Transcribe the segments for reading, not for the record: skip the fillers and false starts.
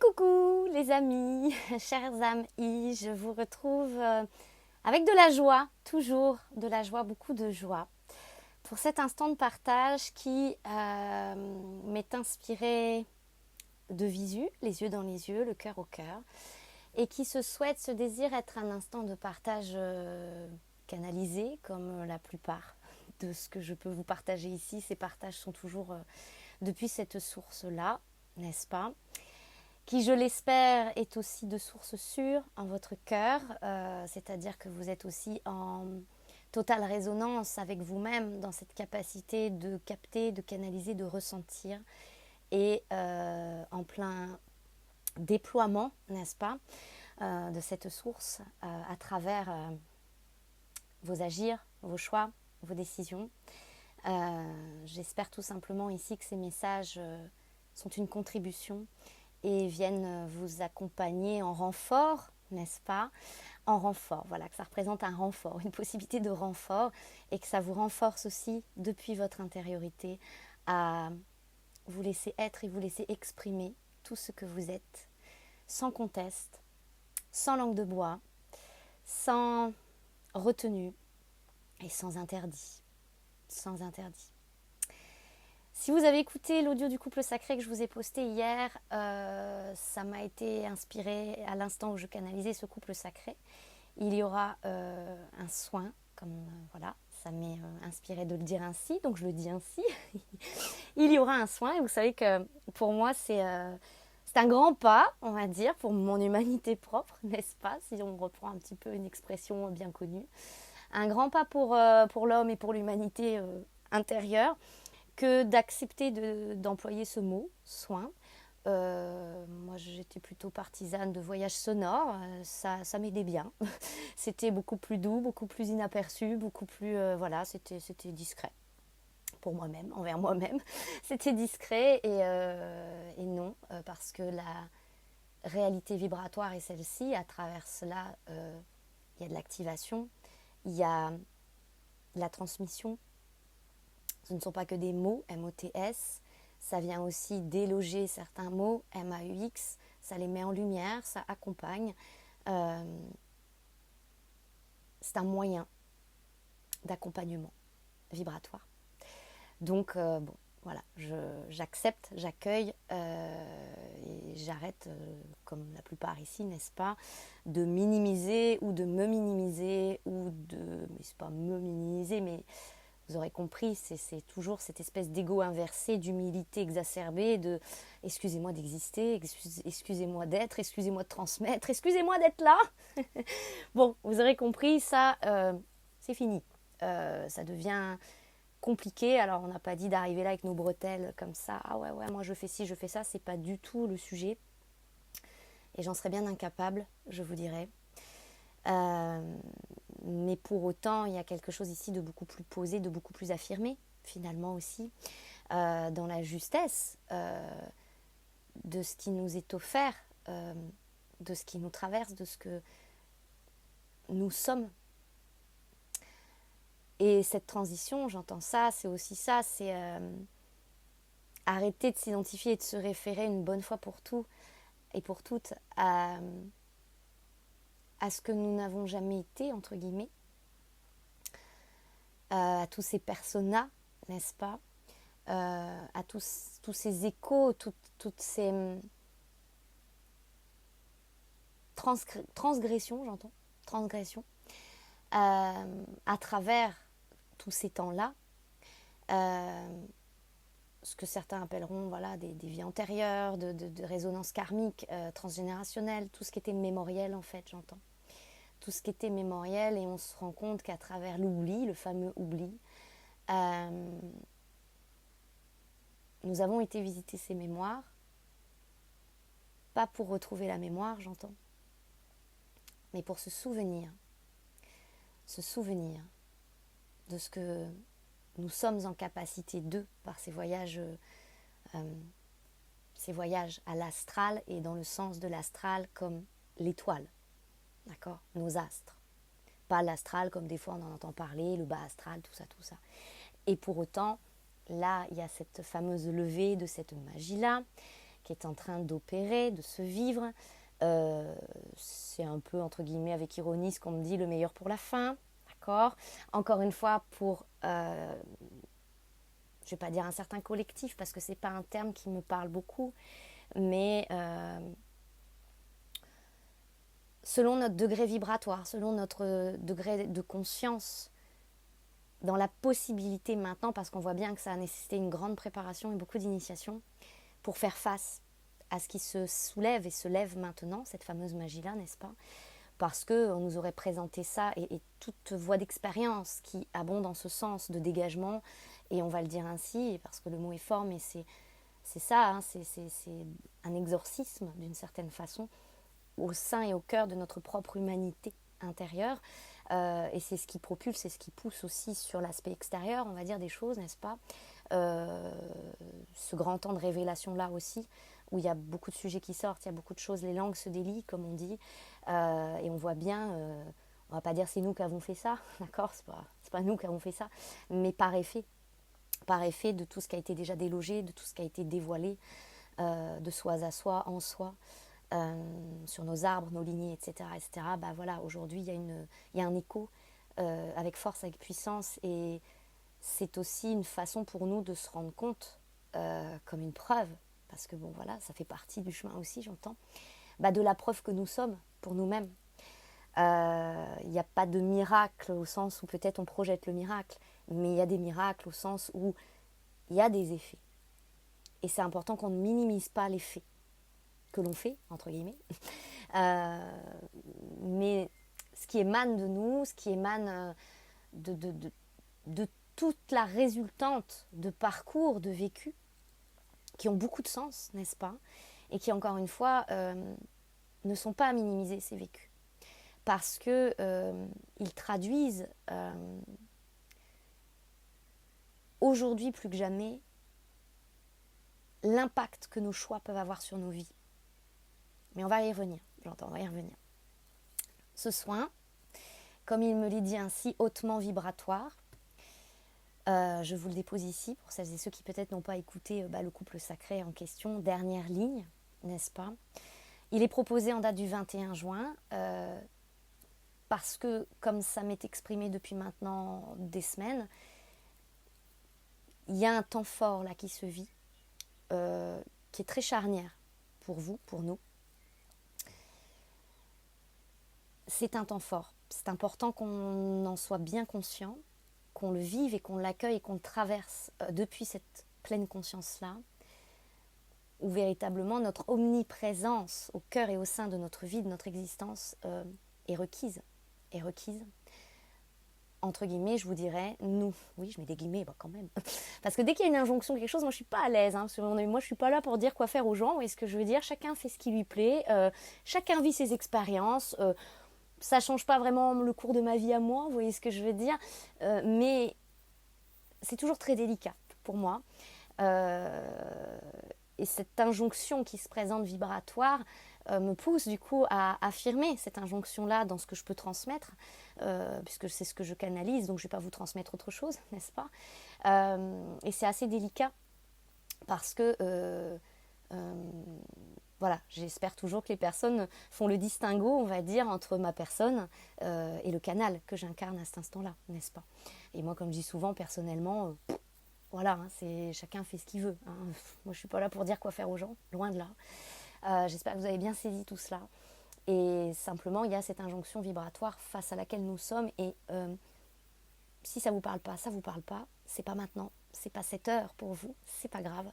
Coucou les amis, chers amis, je vous retrouve avec de la joie, toujours de la joie, beaucoup de joie, pour cet instant de partage qui m'est inspiré de visu, les yeux dans les yeux, le cœur au cœur, et qui se désire être un instant de partage canalisé, comme la plupart de ce que je peux vous partager ici. Ces partages sont toujours depuis cette source-là, n'est-ce pas ? Qui, je l'espère, est aussi de source sûre en votre cœur, c'est-à-dire que vous êtes aussi en totale résonance avec vous-même dans cette capacité de capter, de canaliser, de ressentir et en plein déploiement, n'est-ce pas, de cette source à travers vos agirs, vos choix, vos décisions. J'espère tout simplement ici que ces messages sont une contribution et viennent vous accompagner en renfort, n'est-ce pas ? En renfort, voilà, que ça représente un renfort, une possibilité de renfort et que ça vous renforce aussi depuis votre intériorité à vous laisser être et vous laisser exprimer tout ce que vous êtes, sans conteste, sans langue de bois, sans retenue et sans interdit. Sans interdit. Si vous avez écouté l'audio du couple sacré que je vous ai posté hier, ça m'a été inspiré à l'instant où je canalisais ce couple sacré. Il y aura un soin, comme voilà, ça m'est inspiré de le dire ainsi, donc je le dis ainsi. Il y aura un soin et vous savez que pour moi c'est un grand pas, on va dire, pour mon humanité propre, n'est-ce pas, si on reprend un petit peu une expression bien connue. Un grand pas pour l'homme et pour l'humanité intérieure, que d'accepter d'employer ce mot, soin. Moi, j'étais plutôt partisane de voyages sonores, ça m'aidait bien. C'était beaucoup plus doux, beaucoup plus inaperçu, beaucoup plus... voilà, c'était discret pour moi-même, envers moi-même. C'était discret et non, parce que la réalité vibratoire est celle-ci. À travers cela, il y a de l'activation, il y a la transmission. Ce ne sont pas que des mots, M-O-T-S, ça vient aussi déloger certains mots, M-A-U-X, ça les met en lumière, ça accompagne. C'est un moyen d'accompagnement vibratoire. Donc, bon, voilà, j'accepte, j'accueille et j'arrête, comme la plupart ici, n'est-ce pas, de minimiser ou de me minimiser ou de... Mais c'est pas me minimiser, mais... Vous aurez compris, c'est toujours cette espèce d'ego inversé, d'humilité exacerbée, de « excusez-moi d'exister, excusez-moi d'être, excusez-moi de transmettre, excusez-moi d'être là ». Bon, vous aurez compris, ça, c'est fini. Ça devient compliqué. Alors, on n'a pas dit d'arriver là avec nos bretelles comme ça. « Ah ouais, moi je fais ci, je fais ça ». C'est pas du tout le sujet. Et j'en serais bien incapable, je vous dirais. Mais pour autant, il y a quelque chose ici de beaucoup plus posé, de beaucoup plus affirmé, finalement aussi, dans la justesse de ce qui nous est offert, de ce qui nous traverse, de ce que nous sommes. Et cette transition, j'entends ça, c'est aussi ça, c'est arrêter de s'identifier et de se référer une bonne fois pour tout et pour toutes à ce que nous n'avons jamais été, entre guillemets, à tous ces personas, n'est-ce pas, à tous ces échos, toutes ces transgressions, j'entends, transgressions, à travers tous ces temps-là, ce que certains appelleront voilà, des vies antérieures, de résonance karmique, transgénérationnelle, tout ce qui était mémoriel en fait, j'entends. Tout ce qui était mémoriel, et on se rend compte qu'à travers l'oubli, le fameux oubli, nous avons été visiter ces mémoires, pas pour retrouver la mémoire, j'entends, mais pour se souvenir de ce que nous sommes en capacité de, par ces voyages à l'astral, et dans le sens de l'astral comme l'étoile. D'accord, nos astres. Pas l'astral comme des fois on en entend parler, le bas astral, tout ça. Et pour autant, là, il y a cette fameuse levée de cette magie-là qui est en train d'opérer, de se vivre. C'est un peu, entre guillemets, avec ironie, ce qu'on me dit, le meilleur pour la fin. D'accord ? Encore une fois, pour, je ne vais pas dire un certain collectif, parce que ce n'est pas un terme qui me parle beaucoup, mais selon notre degré vibratoire, selon notre degré de conscience, dans la possibilité maintenant, parce qu'on voit bien que ça a nécessité une grande préparation et beaucoup d'initiation, pour faire face à ce qui se soulève et se lève maintenant, cette fameuse magie-là, n'est-ce pas ? Parce qu'on nous aurait présenté ça et toute voie d'expérience qui abonde en ce sens de dégagement, et on va le dire ainsi, parce que le mot est fort, mais c'est ça, hein, c'est un exorcisme d'une certaine façon, au sein et au cœur de notre propre humanité intérieure, et c'est ce qui propulse, c'est ce qui pousse aussi sur l'aspect extérieur, on va dire, des choses, n'est-ce pas ? Ce grand temps de révélation-là aussi, où il y a beaucoup de sujets qui sortent, il y a beaucoup de choses, les langues se délient, comme on dit, et on voit bien, on va pas dire c'est nous qui avons fait ça, d'accord, c'est pas nous qui avons fait ça, mais par effet de tout ce qui a été déjà délogé, de tout ce qui a été dévoilé, de soi à soi, en soi, sur nos arbres, nos lignées, etc. Bah voilà, aujourd'hui il y a un écho avec force, avec puissance, et c'est aussi une façon pour nous de se rendre compte, comme une preuve, parce que bon voilà, ça fait partie du chemin aussi, j'entends, de la preuve que nous sommes pour nous-mêmes. Il n'y a pas de miracle au sens où peut-être on projette le miracle, mais il y a des miracles au sens où il y a des effets. Et c'est important qu'on ne minimise pas l'effet que l'on fait, entre guillemets. Mais ce qui émane de nous, ce qui émane de toute la résultante de parcours, de vécu, qui ont beaucoup de sens, n'est-ce pas ? Et qui, encore une fois, ne sont pas à minimiser, ces vécus. Parce qu'ils traduisent, aujourd'hui plus que jamais, l'impact que nos choix peuvent avoir sur nos vies. Mais on va y revenir, on va y revenir. Ce soin, comme il me l'est dit ainsi, hautement vibratoire, je vous le dépose ici, pour celles et ceux qui peut-être n'ont pas écouté le couple sacré en question, dernière ligne, n'est-ce pas ? Il est proposé en date du 21 juin, parce que, comme ça m'est exprimé depuis maintenant des semaines, il y a un temps fort là qui se vit, qui est très charnière pour vous, pour nous. C'est un temps fort. C'est important qu'on en soit bien conscient, qu'on le vive et qu'on l'accueille et qu'on le traverse depuis cette pleine conscience-là, où véritablement notre omniprésence au cœur et au sein de notre vie, de notre existence, est requise. Entre guillemets, je vous dirais, nous, oui, je mets des guillemets, quand même, parce que dès qu'il y a une injonction, quelque chose, moi je suis pas à l'aise, hein, parce que moi je suis pas là pour dire quoi faire aux gens, vous voyez ce que je veux dire, chacun fait ce qui lui plaît, chacun vit ses expériences, ça change pas vraiment le cours de ma vie à moi, vous voyez ce que je veux dire, mais c'est toujours très délicat pour moi, et cette injonction qui se présente vibratoire me pousse du coup à affirmer cette injonction-là dans ce que je peux transmettre, puisque c'est ce que je canalise, donc je ne vais pas vous transmettre autre chose, n'est-ce pas ? Et c'est assez délicat parce que, voilà, j'espère toujours que les personnes font le distinguo, on va dire, entre ma personne et le canal que j'incarne à cet instant-là, n'est-ce pas ? Et moi, comme je dis souvent, personnellement, voilà, hein, chacun fait ce qu'il veut. Hein. Moi, je ne suis pas là pour dire quoi faire aux gens, loin de là. J'espère que vous avez bien saisi tout cela. Et simplement, il y a cette injonction vibratoire face à laquelle nous sommes. Et si ça ne vous parle pas, ça ne vous parle pas. C'est pas maintenant, c'est pas cette heure pour vous, c'est pas grave.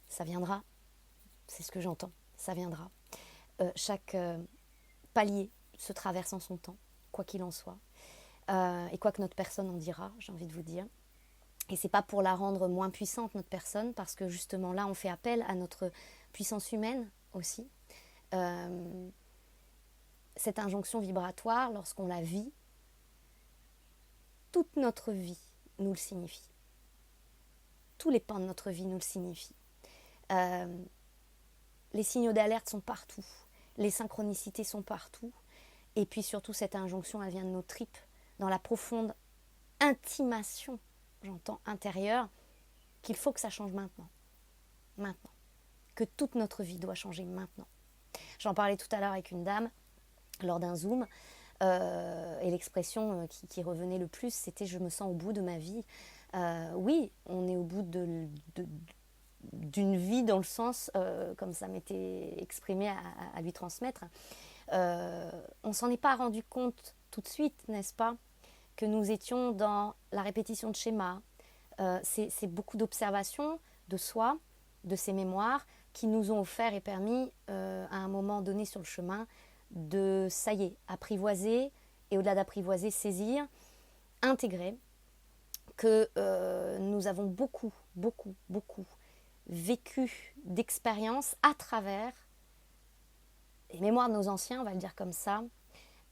Ça viendra. C'est ce que j'entends. Ça viendra. Chaque palier se traverse en son temps, quoi qu'il en soit. Et quoi que notre personne en dira, j'ai envie de vous dire. Et c'est pas pour la rendre moins puissante, notre personne, parce que justement là, on fait appel à notre puissance humaine aussi. Cette injonction vibratoire, lorsqu'on la vit, toute notre vie nous le signifie. Tous les pans de notre vie nous le signifient. Les signaux d'alerte sont partout. Les synchronicités sont partout. Et puis surtout, cette injonction, elle vient de nos tripes, dans la profonde intimation, j'entends intérieure, qu'il faut que ça change maintenant. Maintenant. que toute notre vie doit changer maintenant. J'en parlais tout à l'heure avec une dame lors d'un Zoom, et l'expression qui revenait le plus, c'était « je me sens au bout de ma vie ». Oui, on est au bout d'une vie dans le sens, comme ça m'était exprimé à lui transmettre. On ne s'en est pas rendu compte tout de suite, n'est-ce pas, que nous étions dans la répétition de schémas. C'est beaucoup d'observations de soi, de ses mémoires, qui nous ont offert et permis, à un moment donné sur le chemin, de, ça y est, apprivoiser, et au-delà d'apprivoiser, saisir, intégrer, que nous avons beaucoup vécu d'expériences à travers les mémoires de nos anciens, on va le dire comme ça,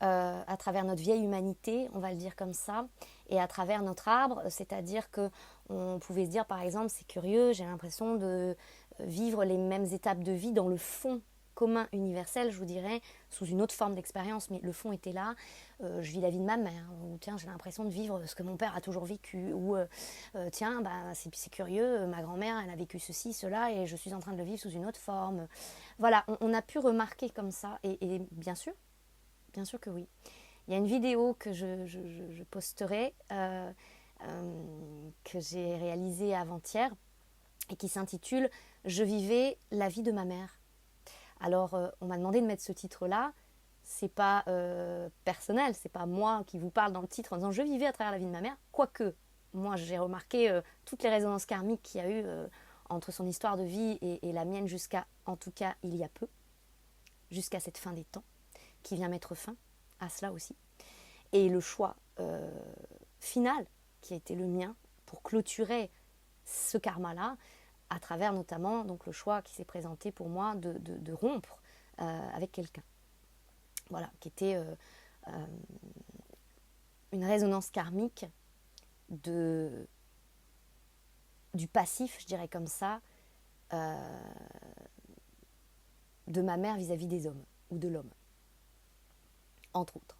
à travers notre vieille humanité, on va le dire comme ça, et à travers notre arbre, c'est-à-dire qu'on pouvait se dire, par exemple, c'est curieux, j'ai l'impression de vivre les mêmes étapes de vie dans le fond commun universel, je vous dirais, sous une autre forme d'expérience, mais le fond était là. Je vis la vie de ma mère, ou tiens, j'ai l'impression de vivre ce que mon père a toujours vécu, ou tiens, c'est curieux, ma grand-mère, elle a vécu ceci, cela, et je suis en train de le vivre sous une autre forme. Voilà, on a pu remarquer comme ça, et bien sûr que oui. Il y a une vidéo que je posterai, que j'ai réalisée avant-hier, et qui s'intitule « Je vivais la vie de ma mère ». Alors, on m'a demandé de mettre ce titre-là. C'est pas personnel, c'est pas moi qui vous parle dans le titre en disant « Je vivais à travers la vie de ma mère ». Quoique, moi, j'ai remarqué toutes les résonances karmiques qu'il y a eu entre son histoire de vie et la mienne jusqu'à, en tout cas, il y a peu, jusqu'à cette fin des temps, qui vient mettre fin à cela aussi. Et le choix final, qui a été le mien, pour clôturer ce karma-là, à travers notamment donc, le choix qui s'est présenté pour moi de rompre avec quelqu'un. Voilà, qui était une résonance karmique du passif, je dirais comme ça, de ma mère vis-à-vis des hommes, ou de l'homme. Entre autres,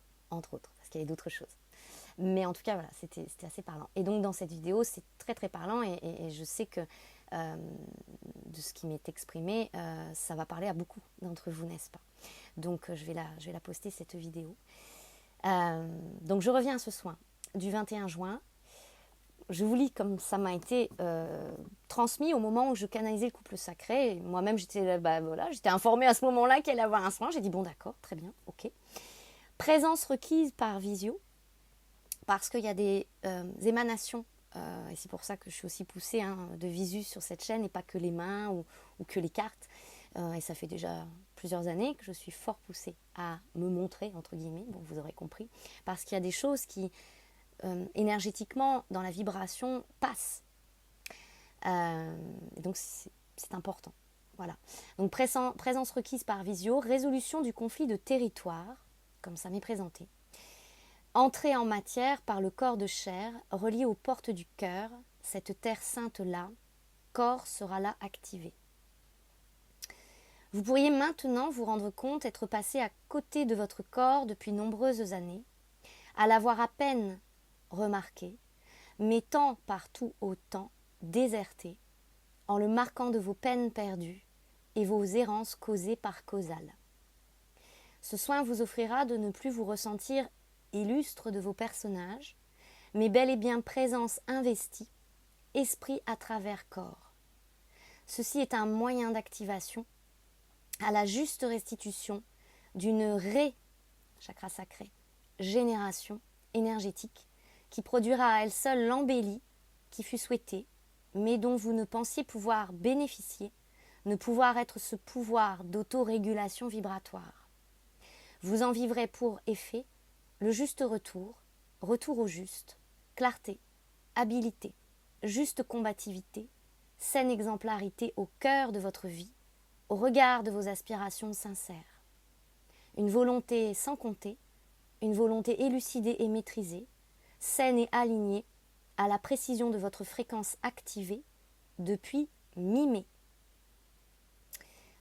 parce qu'il y avait d'autres choses. Mais en tout cas, voilà, c'était assez parlant. Et donc, dans cette vidéo, c'est très, très parlant, et je sais que de ce qui m'est exprimé, ça va parler à beaucoup d'entre vous, n'est-ce pas? Donc, je vais la poster, cette vidéo. Donc, je reviens à ce soin du 21 juin. Je vous lis comme ça m'a été transmis au moment où je canalisais le couple sacré. Et moi-même, j'étais informée à ce moment-là qu'elle allait avoir un soin. J'ai dit, bon, d'accord, très bien, ok. Présence requise par visio, parce qu'il y a des émanations, et c'est pour ça que je suis aussi poussée de visu sur cette chaîne, et pas que les mains ou que les cartes. Et ça fait déjà plusieurs années que je suis fort poussée à me montrer, entre guillemets, bon, vous aurez compris, parce qu'il y a des choses qui, énergétiquement, dans la vibration, passent. Et donc, c'est important. Voilà. Donc, présence requise par visio, résolution du conflit de territoire, comme ça m'est présenté. Entrée en matière par le corps de chair, relié aux portes du cœur, cette terre sainte-là, corps sera là activé. Vous pourriez maintenant vous rendre compte être passé à côté de votre corps depuis nombreuses années, à l'avoir à peine remarqué, mettant partout autant déserté, en le marquant de vos peines perdues et vos errances causées par causal. Ce soin vous offrira de ne plus vous ressentir illustre de vos personnages, mais bel et bien présence investie, esprit à travers corps. Ceci est un moyen d'activation à la juste restitution d'une chakra sacré, génération énergétique qui produira à elle seule l'embellie qui fut souhaitée, mais dont vous ne pensiez pouvoir bénéficier, ne pouvoir être ce pouvoir d'autorégulation vibratoire. Vous en vivrez pour effet le juste retour au juste, clarté, habileté, juste combativité, saine exemplarité au cœur de votre vie, au regard de vos aspirations sincères. Une volonté sans compter, une volonté élucidée et maîtrisée, saine et alignée à la précision de votre fréquence activée depuis mi-mai.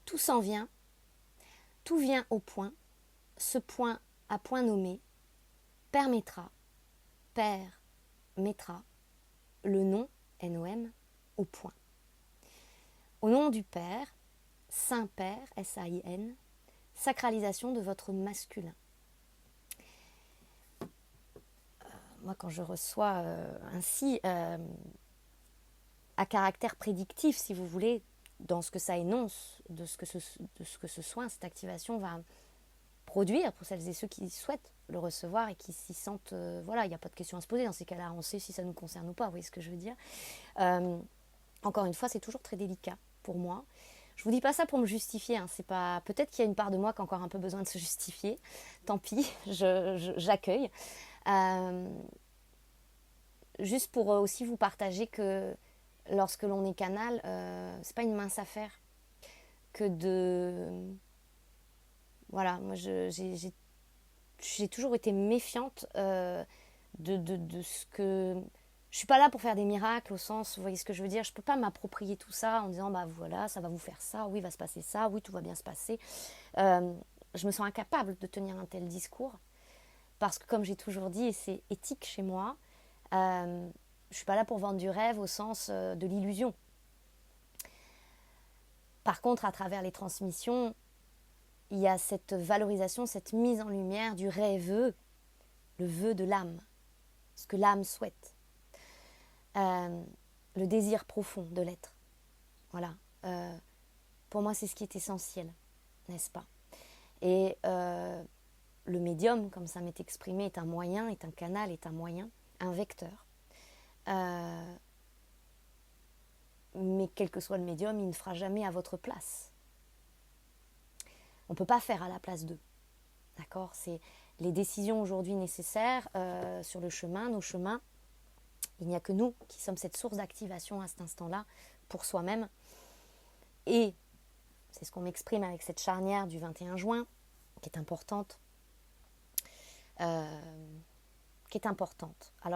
Tout s'en vient, tout vient au point, ce point à point nommé, permettra, mettra, le nom, NOM, au point. Au nom du Père, Saint-Père, S-A-I-N, sacralisation de votre masculin. Moi, quand je reçois ainsi, à caractère prédictif, si vous voulez, dans ce que ça énonce, de ce que ce soin, cette activation va produire pour celles et ceux qui souhaitent le recevoir et qui s'y sentent, voilà, il n'y a pas de question à se poser. Dans ces cas-là, on sait si ça nous concerne ou pas, vous voyez ce que je veux dire. Encore une fois, c'est toujours très délicat pour moi. Je vous dis pas ça pour me justifier, hein. C'est pas... Peut-être qu'il y a une part de moi qui a encore un peu besoin de se justifier. Tant pis, j'accueille. Juste pour aussi vous partager que lorsque l'on est canal, c'est pas une mince affaire que de... Voilà, moi j'ai toujours été méfiante de ce que... Je suis pas là pour faire des miracles au sens, vous voyez ce que je veux dire, je peux pas m'approprier tout ça en disant bah voilà, ça va vous faire ça, oui, il va se passer ça, oui, tout va bien se passer. Je me sens incapable de tenir un tel discours parce que comme j'ai toujours dit, et c'est éthique chez moi, je suis pas là pour vendre du rêve au sens de l'illusion. Par contre, à travers les transmissions, il y a cette valorisation, cette mise en lumière du rêveux, le vœu de l'âme, ce que l'âme souhaite. Le désir profond de l'être. Voilà. Pour moi, c'est ce qui est essentiel, n'est-ce pas? Et le médium, comme ça m'est exprimé, est un moyen, est un canal, est un moyen, un vecteur. Mais quel que soit le médium, il ne fera jamais à votre place. On ne peut pas faire à la place d'eux. D'accord? C'est les décisions aujourd'hui nécessaires sur le chemin, nos chemins. Il n'y a que nous qui sommes cette source d'activation à cet instant-là pour soi-même. Et c'est ce qu'on m'exprime avec cette charnière du 21 juin, qui est importante. Alors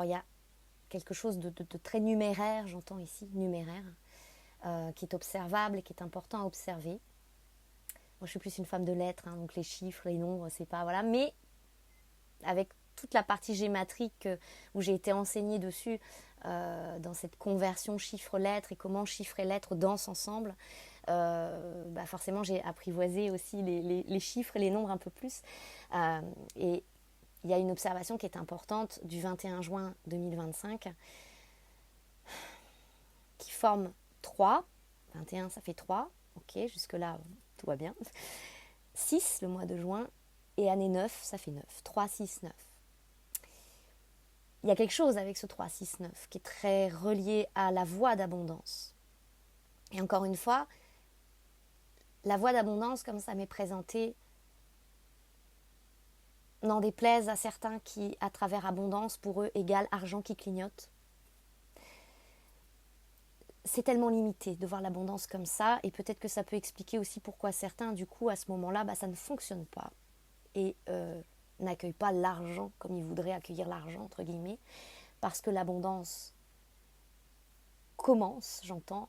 il y a quelque chose de très numéraire, j'entends ici, numéraire, qui est observable et qui est important à observer. Moi je suis plus une femme de lettres, hein, donc les chiffres, les nombres, c'est pas... Voilà, mais avec toute la partie gématrique où j'ai été enseignée dessus dans cette conversion chiffre-lettres et comment chiffre et lettres dansent ensemble, forcément j'ai apprivoisé aussi les chiffres et les nombres un peu plus. Et il y a une observation qui est importante du 21 juin 2025 qui forme 3. 21, ça fait 3. Ok, jusque-là, tout va bien. 6, le mois de juin. Et année 9, ça fait 9. 3, 6, 9. Il y a quelque chose avec ce 3, 6, 9 qui est très relié à la voie d'abondance. Et encore une fois, la voie d'abondance, comme ça m'est présenté, n'en déplaise à certains qui, à travers abondance, pour eux, égale argent qui clignote. C'est tellement limité de voir l'abondance comme ça, et peut-être que ça peut expliquer aussi pourquoi certains, du coup, à ce moment-là, ça ne fonctionne pas. Et n'accueillent pas l'argent comme ils voudraient accueillir l'argent, entre guillemets, parce que l'abondance commence, j'entends,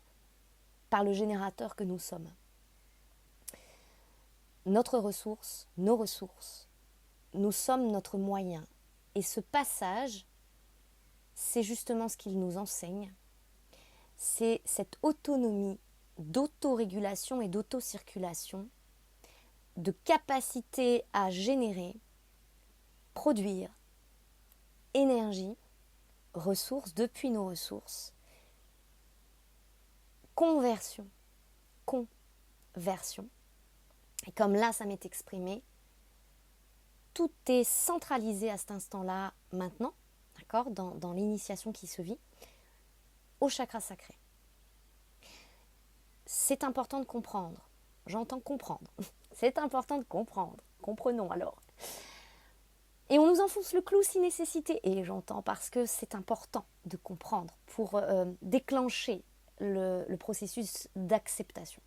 par le générateur que nous sommes. Notre ressource, nos ressources, nous sommes notre moyen. Et ce passage, c'est justement ce qu'il nous enseigne. C'est cette autonomie d'autorégulation et d'autocirculation, de capacité à générer, produire énergie, ressources, depuis nos ressources, conversion. Et comme là, ça m'est exprimé, tout est centralisé à cet instant-là, maintenant, d'accord, dans l'initiation qui se vit, au chakra sacré. C'est important de comprendre. J'entends comprendre. C'est important de comprendre. Comprenons alors. Et on nous enfonce le clou si nécessité. Et j'entends parce que c'est important de comprendre pour déclencher le processus d'acceptation.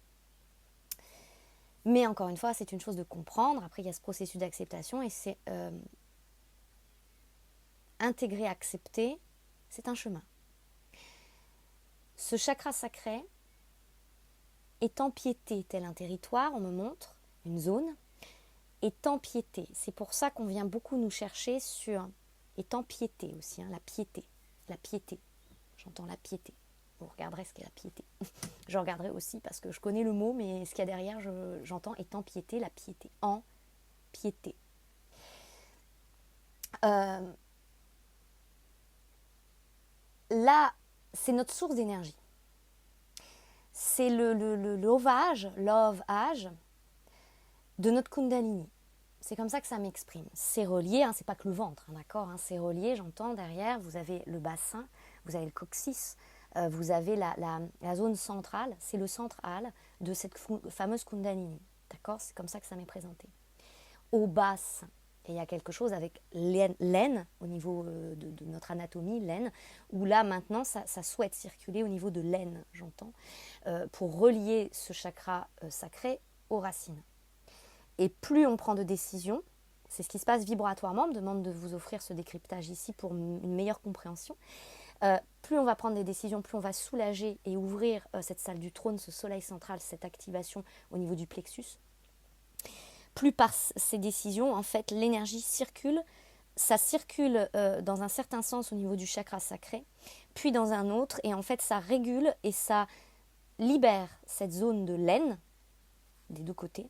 Mais encore une fois, c'est une chose de comprendre. Après, il y a ce processus d'acceptation et c'est intégrer, accepter, c'est un chemin. Ce chakra sacré est empiété tel un territoire, on me montre, une zone, est empiété. C'est pour ça qu'on vient beaucoup nous chercher sur... est empiété aussi, hein, la piété. J'entends la piété. vous regarderez ce qu'est la piété. Je regarderai aussi parce que je connais le mot, mais ce qu'il y a derrière, j'entends étant piété, la piété, en piété. Là, c'est notre source d'énergie. C'est le love âge de notre Kundalini. C'est comme ça que ça m'exprime. C'est relié, c'est pas que le ventre, d'accord, c'est relié, j'entends derrière, vous avez le bassin, vous avez le coccyx, vous avez la zone centrale, c'est le central de cette fameuse Kundalini, d'accord, c'est comme ça que ça m'est présenté. Au bassin, et il y a quelque chose avec l'aine, au niveau de notre anatomie, l'aine, où là maintenant ça souhaite circuler au niveau de l'aine, j'entends, pour relier ce chakra sacré aux racines. Et plus on prend de décisions, c'est ce qui se passe vibratoirement, on me demande de vous offrir ce décryptage ici pour une meilleure compréhension. Plus on va prendre des décisions, plus on va soulager et ouvrir cette salle du trône, ce soleil central, cette activation au niveau du plexus. Plus par ces décisions, en fait, l'énergie circule. Ça circule dans un certain sens au niveau du chakra sacré, puis dans un autre, et en fait, ça régule et ça libère cette zone de l'aine des deux côtés,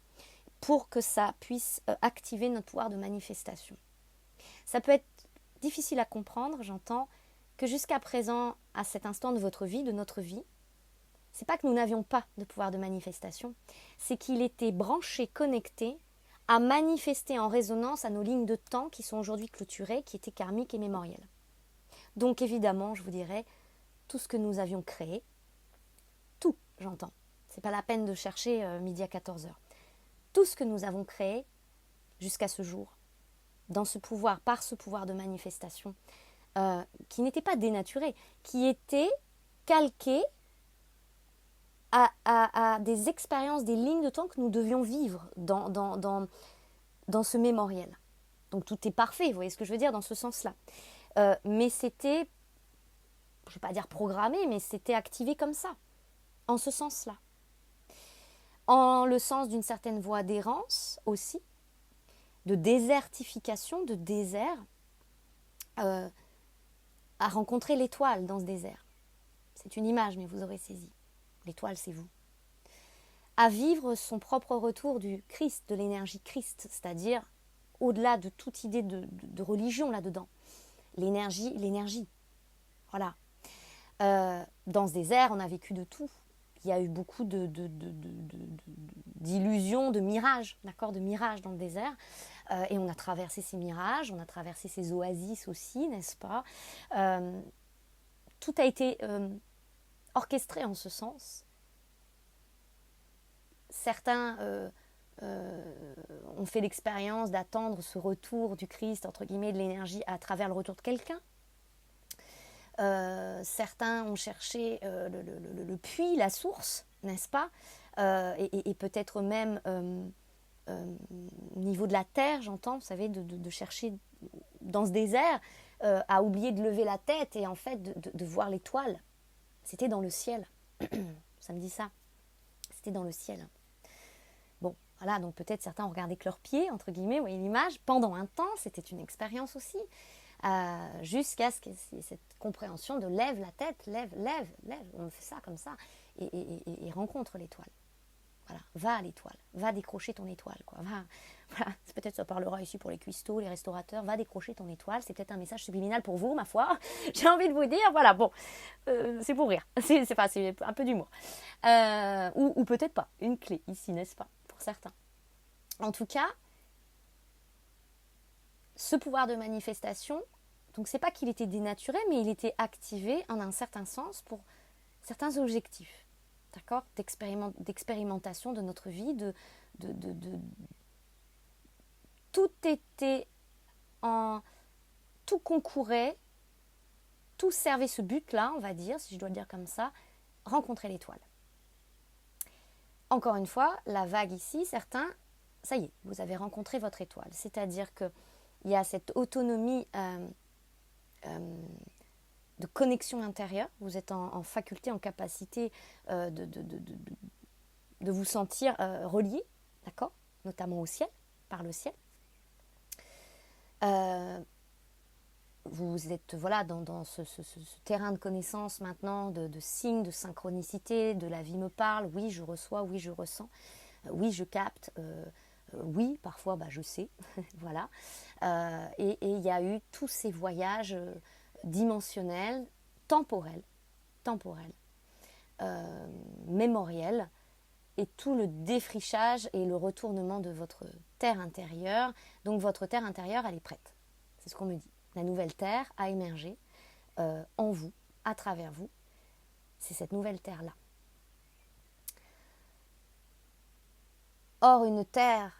pour que ça puisse activer notre pouvoir de manifestation. Ça peut être difficile à comprendre, j'entends, que jusqu'à présent, à cet instant de votre vie, de notre vie, c'est pas que nous n'avions pas de pouvoir de manifestation, c'est qu'il était branché, connecté, à manifester en résonance à nos lignes de temps qui sont aujourd'hui clôturées, qui étaient karmiques et mémorielles. Donc évidemment, je vous dirais, tout ce que nous avions créé, tout, j'entends, c'est pas la peine de chercher midi à 14h. Tout ce que nous avons créé jusqu'à ce jour, dans ce pouvoir, par ce pouvoir de manifestation, qui n'était pas dénaturé, qui était calqué à des expériences, des lignes de temps que nous devions vivre dans ce mémoriel. Donc tout est parfait, vous voyez ce que je veux dire dans ce sens-là. Mais c'était, je ne vais pas dire programmé, mais c'était activé comme ça, en ce sens-là. En le sens d'une certaine voie d'errance aussi, de désertification, de désert, à rencontrer l'étoile dans ce désert. C'est une image, mais vous aurez saisi. L'étoile, c'est vous. À vivre son propre retour du Christ, de l'énergie Christ, c'est-à-dire au-delà de toute idée de religion là-dedans. L'énergie. Voilà. Dans ce désert, on a vécu de tout. Il y a eu beaucoup d'illusions, de mirages, d'accord, de mirages dans le désert. Et on a traversé ces mirages, on a traversé ces oasis aussi, n'est-ce pas ? Tout a été orchestré en ce sens. Certains ont fait l'expérience d'attendre ce retour du Christ, entre guillemets, de l'énergie à travers le retour de quelqu'un. Certains ont cherché le puits, la source, n'est-ce pas, et peut-être même au niveau de la terre, j'entends, vous savez, de chercher dans ce désert, à oublier de lever la tête et en fait de voir l'étoile. C'était dans le ciel. Ça me dit ça. C'était dans le ciel. Bon, voilà, donc peut-être certains ont regardé que leurs pieds, entre guillemets, vous voyez l'image. Pendant un temps, c'était une expérience aussi. Jusqu'à ce qu'il y ait cette compréhension de lève la tête, lève, on fait ça comme ça, et rencontre l'étoile. Voilà, va à l'étoile, va décrocher ton étoile, quoi. Voilà, peut-être ça parlera ici pour les cuistots, les restaurateurs, va décrocher ton étoile, c'est peut-être un message subliminal pour vous, ma foi, j'ai envie de vous dire, voilà, bon, c'est pour rire, c'est un peu d'humour, ou peut-être pas, une clé ici, n'est-ce pas, pour certains. En tout cas, ce pouvoir de manifestation, donc c'est pas qu'il était dénaturé, mais il était activé en un certain sens pour certains objectifs, d'accord, d'expérimentation de notre vie, tout était tout concourait, tout servait ce but-là, on va dire, si je dois le dire comme ça, rencontrer l'étoile. Encore une fois, la vague ici, certains, ça y est, vous avez rencontré votre étoile, c'est-à-dire que il y a cette autonomie de connexion intérieure. Vous êtes en faculté, en capacité de vous sentir relié, d'accord, notamment au ciel, par le ciel. vous êtes voilà, dans ce terrain de connaissance maintenant, de signes, de synchronicité, de la vie me parle, oui je reçois, oui je ressens, oui je capte, oui parfois je sais, voilà. Et il y a eu tous ces voyages dimensionnels, temporels, mémoriels, et tout le défrichage et le retournement de votre terre intérieure. Donc votre terre intérieure, elle est prête. C'est ce qu'on me dit. La nouvelle terre a émergé en vous, à travers vous. C'est cette nouvelle terre-là. Or, une terre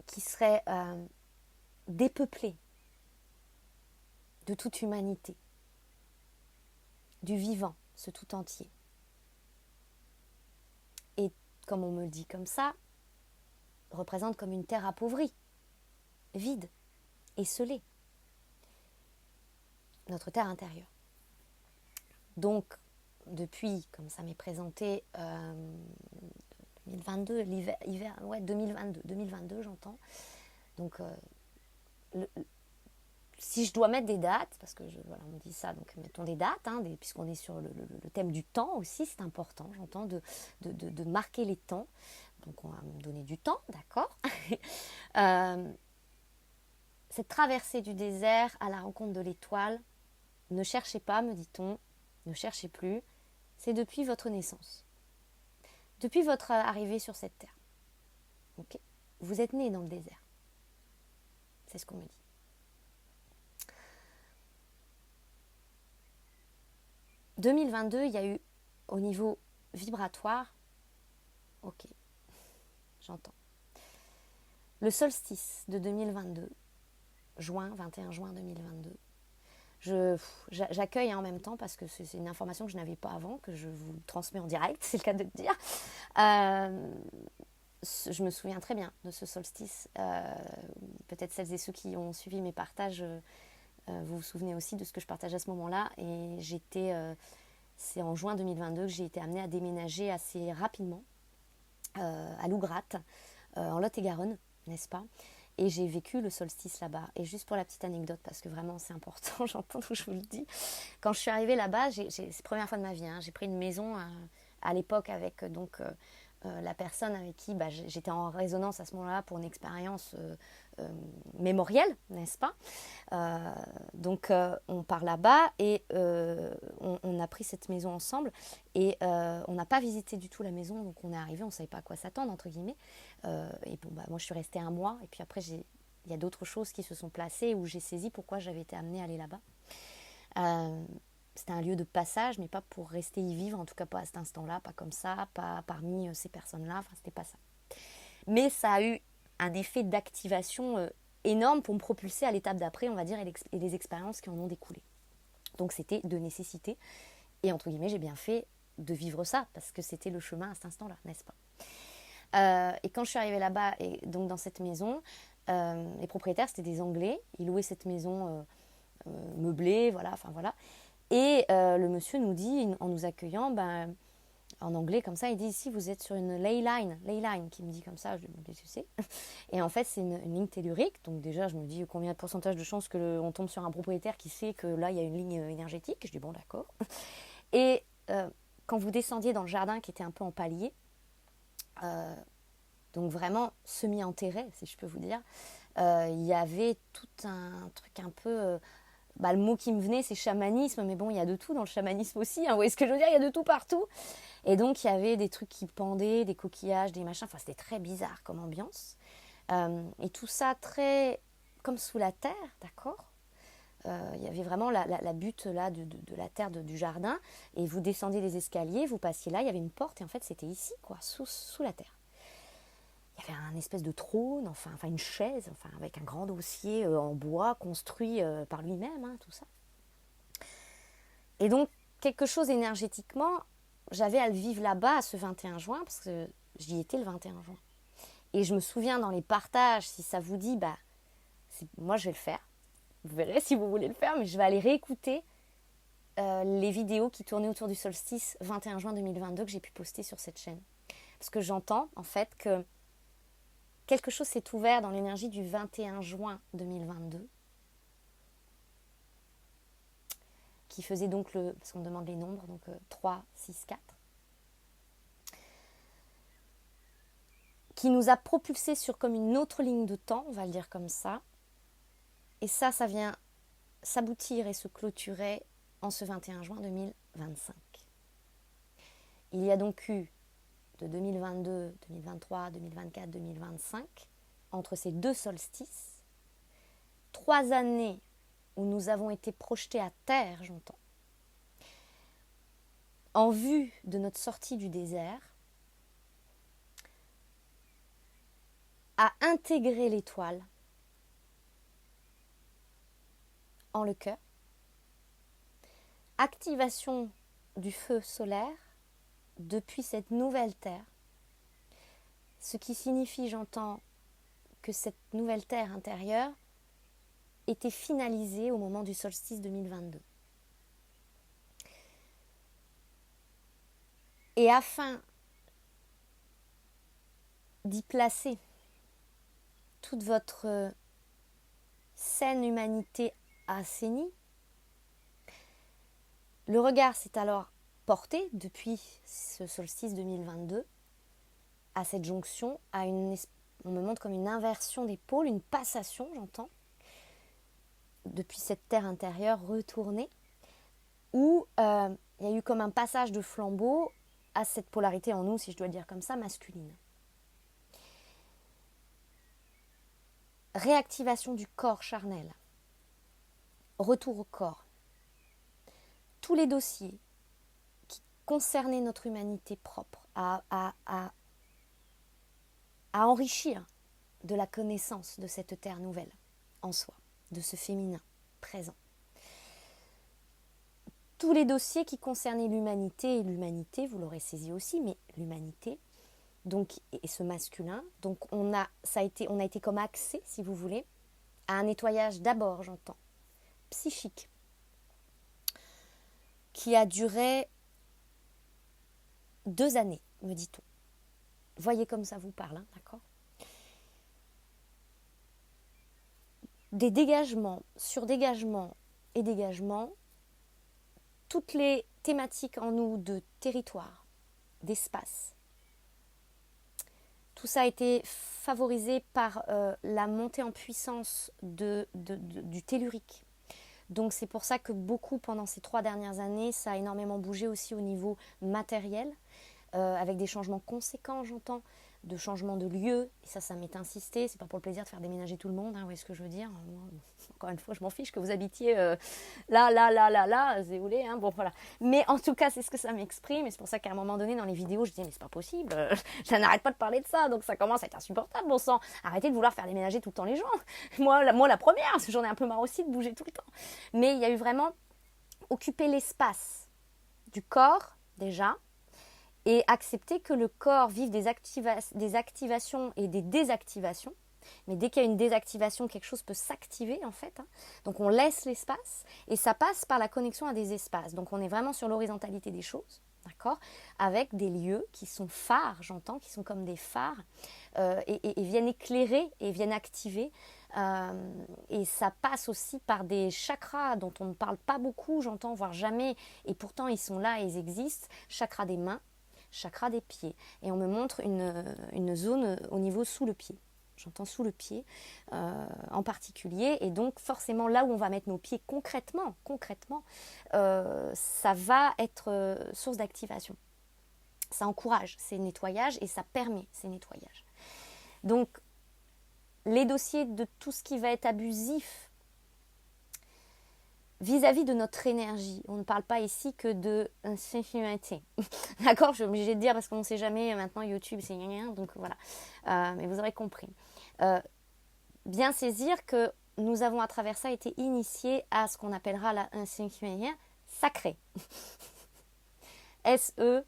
qui serait dépeuplée de toute humanité, du vivant, ce tout entier. Et comme on me le dit comme ça, représente comme une terre appauvrie, vide, esselée. Notre terre intérieure. Donc, depuis, comme ça m'est présenté, 2022, hiver, ouais, 2022 j'entends. Donc, si je dois mettre des dates, parce que voilà, on me dit ça, donc mettons des dates, puisqu'on est sur le thème du temps aussi, c'est important, j'entends, de marquer les temps. Donc, on va me donner du temps, d'accord. Cette traversée du désert à la rencontre de l'étoile, ne cherchez pas, me dit-on, ne cherchez plus, c'est depuis votre naissance. Depuis votre arrivée sur cette terre. Okay. Vous êtes né dans le désert. C'est ce qu'on me dit. « 2022, il y a eu au niveau vibratoire, ok, j'entends. Le solstice de 2022, 21 juin 2022, j'accueille en même temps parce que c'est une information que je n'avais pas avant, que je vous transmets en direct, c'est le cas de le dire. Je me souviens très bien de ce solstice. Peut-être celles et ceux qui ont suivi mes partages, vous vous souvenez aussi de ce que je partage à ce moment-là. Et c'est en juin 2022 que j'ai été amenée à déménager assez rapidement à Lougratte, en Lot-et-Garonne, n'est-ce pas ? Et j'ai vécu le solstice là-bas. Et juste pour la petite anecdote, parce que vraiment c'est important, j'entends, donc je vous le dis. Quand je suis arrivée là-bas, c'est la première fois de ma vie, j'ai pris une maison à l'époque avec la personne avec qui j'étais en résonance à ce moment-là pour une expérience mémorielle, n'est-ce pas ? Donc on part là-bas et on a pris cette maison ensemble et on n'a pas visité du tout la maison, donc on est arrivé, on ne savait pas à quoi s'attendre entre guillemets. Et bon, moi je suis restée 1 mois et puis après il y a d'autres choses qui se sont placées où j'ai saisi pourquoi j'avais été amenée à aller là-bas. C'était un lieu de passage, mais pas pour rester y vivre, en tout cas pas à cet instant-là, pas comme ça, pas parmi ces personnes-là, enfin c'était pas ça. Mais ça a eu un effet d'activation énorme pour me propulser à l'étape d'après, on va dire, et les expériences qui en ont découlé. Donc c'était de nécessité, et entre guillemets j'ai bien fait de vivre ça, parce que c'était le chemin à cet instant-là, n'est-ce pas ? Et quand je suis arrivée là-bas, et donc dans cette maison, les propriétaires c'était des Anglais, ils louaient cette maison meublée, voilà, enfin voilà. Et le monsieur nous dit, en nous accueillant, en anglais comme ça, il dit ici vous êtes sur une ley line, qui me dit comme ça, je me dis qu'est-ce que c'est. Et en fait c'est une ligne tellurique, donc déjà je me dis combien de pourcentage de chances qu'on tombe sur un propriétaire qui sait que là il y a une ligne énergétique. Je dis bon d'accord. Et quand vous descendiez dans le jardin qui était un peu en palier, donc vraiment semi-enterré si je peux vous dire, il y avait tout un truc un peu... le mot qui me venait c'est chamanisme, mais bon il y a de tout dans le chamanisme aussi, vous voyez ce que je veux dire, il y a de tout partout. Et donc il y avait des trucs qui pendaient, des coquillages, des machins, enfin c'était très bizarre comme ambiance. Et tout ça très comme sous la terre, d'accord. Il y avait vraiment la butte là de la terre du jardin, et vous descendiez les escaliers, vous passiez là, il y avait une porte, et en fait c'était ici quoi, sous la terre. Il y avait un espèce de trône, enfin une chaise, avec un grand dossier en bois construit par lui-même, tout ça. Et donc, quelque chose énergétiquement, j'avais à le vivre là-bas ce 21 juin, parce que j'y étais le 21 juin. Et je me souviens dans les partages, si ça vous dit, moi je vais le faire. Vous verrez si vous voulez le faire, mais je vais aller réécouter les vidéos qui tournaient autour du solstice 21 juin 2022 que j'ai pu poster sur cette chaîne. Parce que j'entends en fait que quelque chose s'est ouvert dans l'énergie du 21 juin 2022 qui faisait donc parce qu'on demande les nombres, donc 3, 6, 4, qui nous a propulsés sur comme une autre ligne de temps, on va le dire comme ça. Et ça vient s'aboutir et se clôturer en ce 21 juin 2025. Il y a donc eu de 2022, 2023, 2024, 2025, entre ces deux solstices, 3 années où nous avons été projetés à terre, j'entends, en vue de notre sortie du désert, à intégrer l'étoile en le cœur, activation du feu solaire depuis cette nouvelle terre, ce qui signifie, j'entends, que cette nouvelle terre intérieure était finalisée au moment du solstice 2022. Et afin d'y placer toute votre saine humanité assainie, le regard s'est alors porté depuis ce solstice 2022 à cette jonction, on me montre comme une inversion des pôles, une passation, j'entends, depuis cette terre intérieure retournée, où il y a eu comme un passage de flambeau à cette polarité en nous, si je dois le dire comme ça, masculine. Réactivation du corps charnel, retour au corps. Tous les dossiers qui concernaient notre humanité propre à enrichir de la connaissance de cette terre nouvelle en soi, de ce féminin présent. Tous les dossiers qui concernaient l'humanité, et l'humanité, vous l'aurez saisi aussi, mais l'humanité, donc, et ce masculin, donc on a été comme axé, si vous voulez, à un nettoyage d'abord, j'entends, psychique, qui a duré 2 années, me dit-on. Voyez comme ça vous parle, hein, d'accord ? Des dégagements, surdégagements et dégagements, toutes les thématiques en nous de territoire, d'espace. Tout ça a été favorisé par la montée en puissance du tellurique. Donc c'est pour ça que beaucoup, pendant ces 3 dernières années, ça a énormément bougé aussi au niveau matériel, avec des changements conséquents, j'entends, de changements de lieu. Et ça m'est insisté. C'est pas pour le plaisir de faire déménager tout le monde, hein, vous voyez ce que je veux dire. Moi, encore une fois, je m'en fiche que vous habitiez là, si vous voulez. Hein, bon, voilà. Mais en tout cas, c'est ce que ça m'exprime. Et c'est pour ça qu'à un moment donné, dans les vidéos, je disais, mais c'est pas possible. Je n'arrête pas de parler de ça. Donc ça commence à être insupportable, bon sang. Arrêtez de vouloir faire déménager tout le temps les gens. Moi, la première, parce que j'en ai un peu marre aussi de bouger tout le temps. Mais il y a eu vraiment occuper l'espace du corps, déjà, et accepter que le corps vive des activations et des désactivations. Mais dès qu'il y a une désactivation, quelque chose peut s'activer en fait. Hein. Donc on laisse l'espace et ça passe par la connexion à des espaces. Donc on est vraiment sur l'horizontalité des choses, d'accord, avec des lieux qui sont phares, j'entends, qui sont comme des phares et viennent éclairer et viennent activer. Et ça passe aussi par des chakras dont on ne parle pas beaucoup, j'entends, voire jamais. Et pourtant ils sont là et ils existent. Chakra des mains, chakra des pieds. Et on me montre une zone au niveau sous le pied. J'entends sous le pied en particulier. Et donc forcément là où on va mettre nos pieds concrètement, ça va être source d'activation. Ça encourage ces nettoyages et ça permet ces nettoyages. Donc les dossiers de tout ce qui va être abusif vis-à-vis de notre énergie. On ne parle pas ici que de sensualité. D'accord, je suis obligée de dire parce qu'on ne sait jamais, maintenant YouTube c'est rien, donc voilà. Mais vous aurez compris. Bien saisir que nous avons à travers ça été initiés à ce qu'on appellera la sensualité sacrée. S-E-A-T,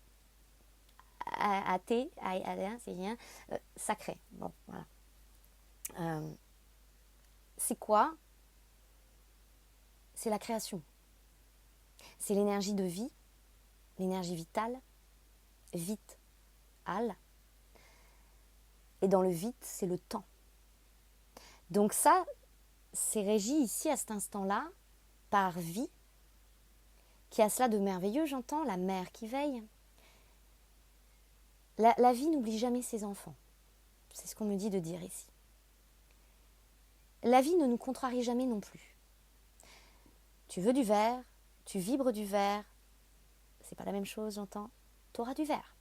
c'est rien, sacré. Bon, voilà. C'est quoi ? C'est la création. C'est l'énergie de vie, l'énergie vitale, vitale. Et dans le vite, c'est le temps. Donc ça, c'est régi ici à cet instant-là par vie, qui a cela de merveilleux, j'entends, la mère qui veille. La vie n'oublie jamais ses enfants. C'est ce qu'on me dit de dire ici. La vie ne nous contrarie jamais non plus. Tu veux du verre, tu vibres du verre, c'est pas la même chose, j'entends, tu auras du verre.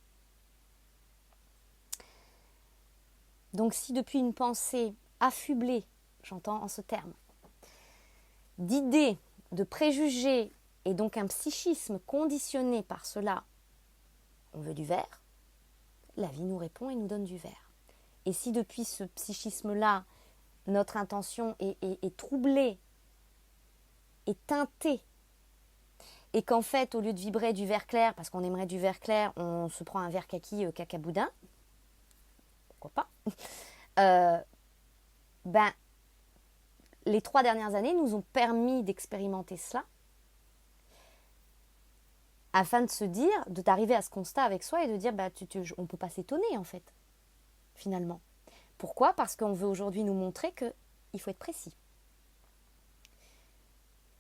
Donc si depuis une pensée affublée, j'entends en ce terme, d'idées, de préjugés et donc un psychisme conditionné par cela, on veut du verre, la vie nous répond et nous donne du verre. Et si depuis ce psychisme-là, notre intention est troublée, est teintée, et qu'en fait, au lieu de vibrer du verre clair, parce qu'on aimerait du verre clair, on se prend un verre kaki cacaboudin, pourquoi pas, les 3 dernières années nous ont permis d'expérimenter cela, afin de se dire, d'arriver à ce constat avec soi et de dire, on ne peut pas s'étonner en fait, finalement. Pourquoi ? Parce qu'on veut aujourd'hui nous montrer qu'il faut être précis.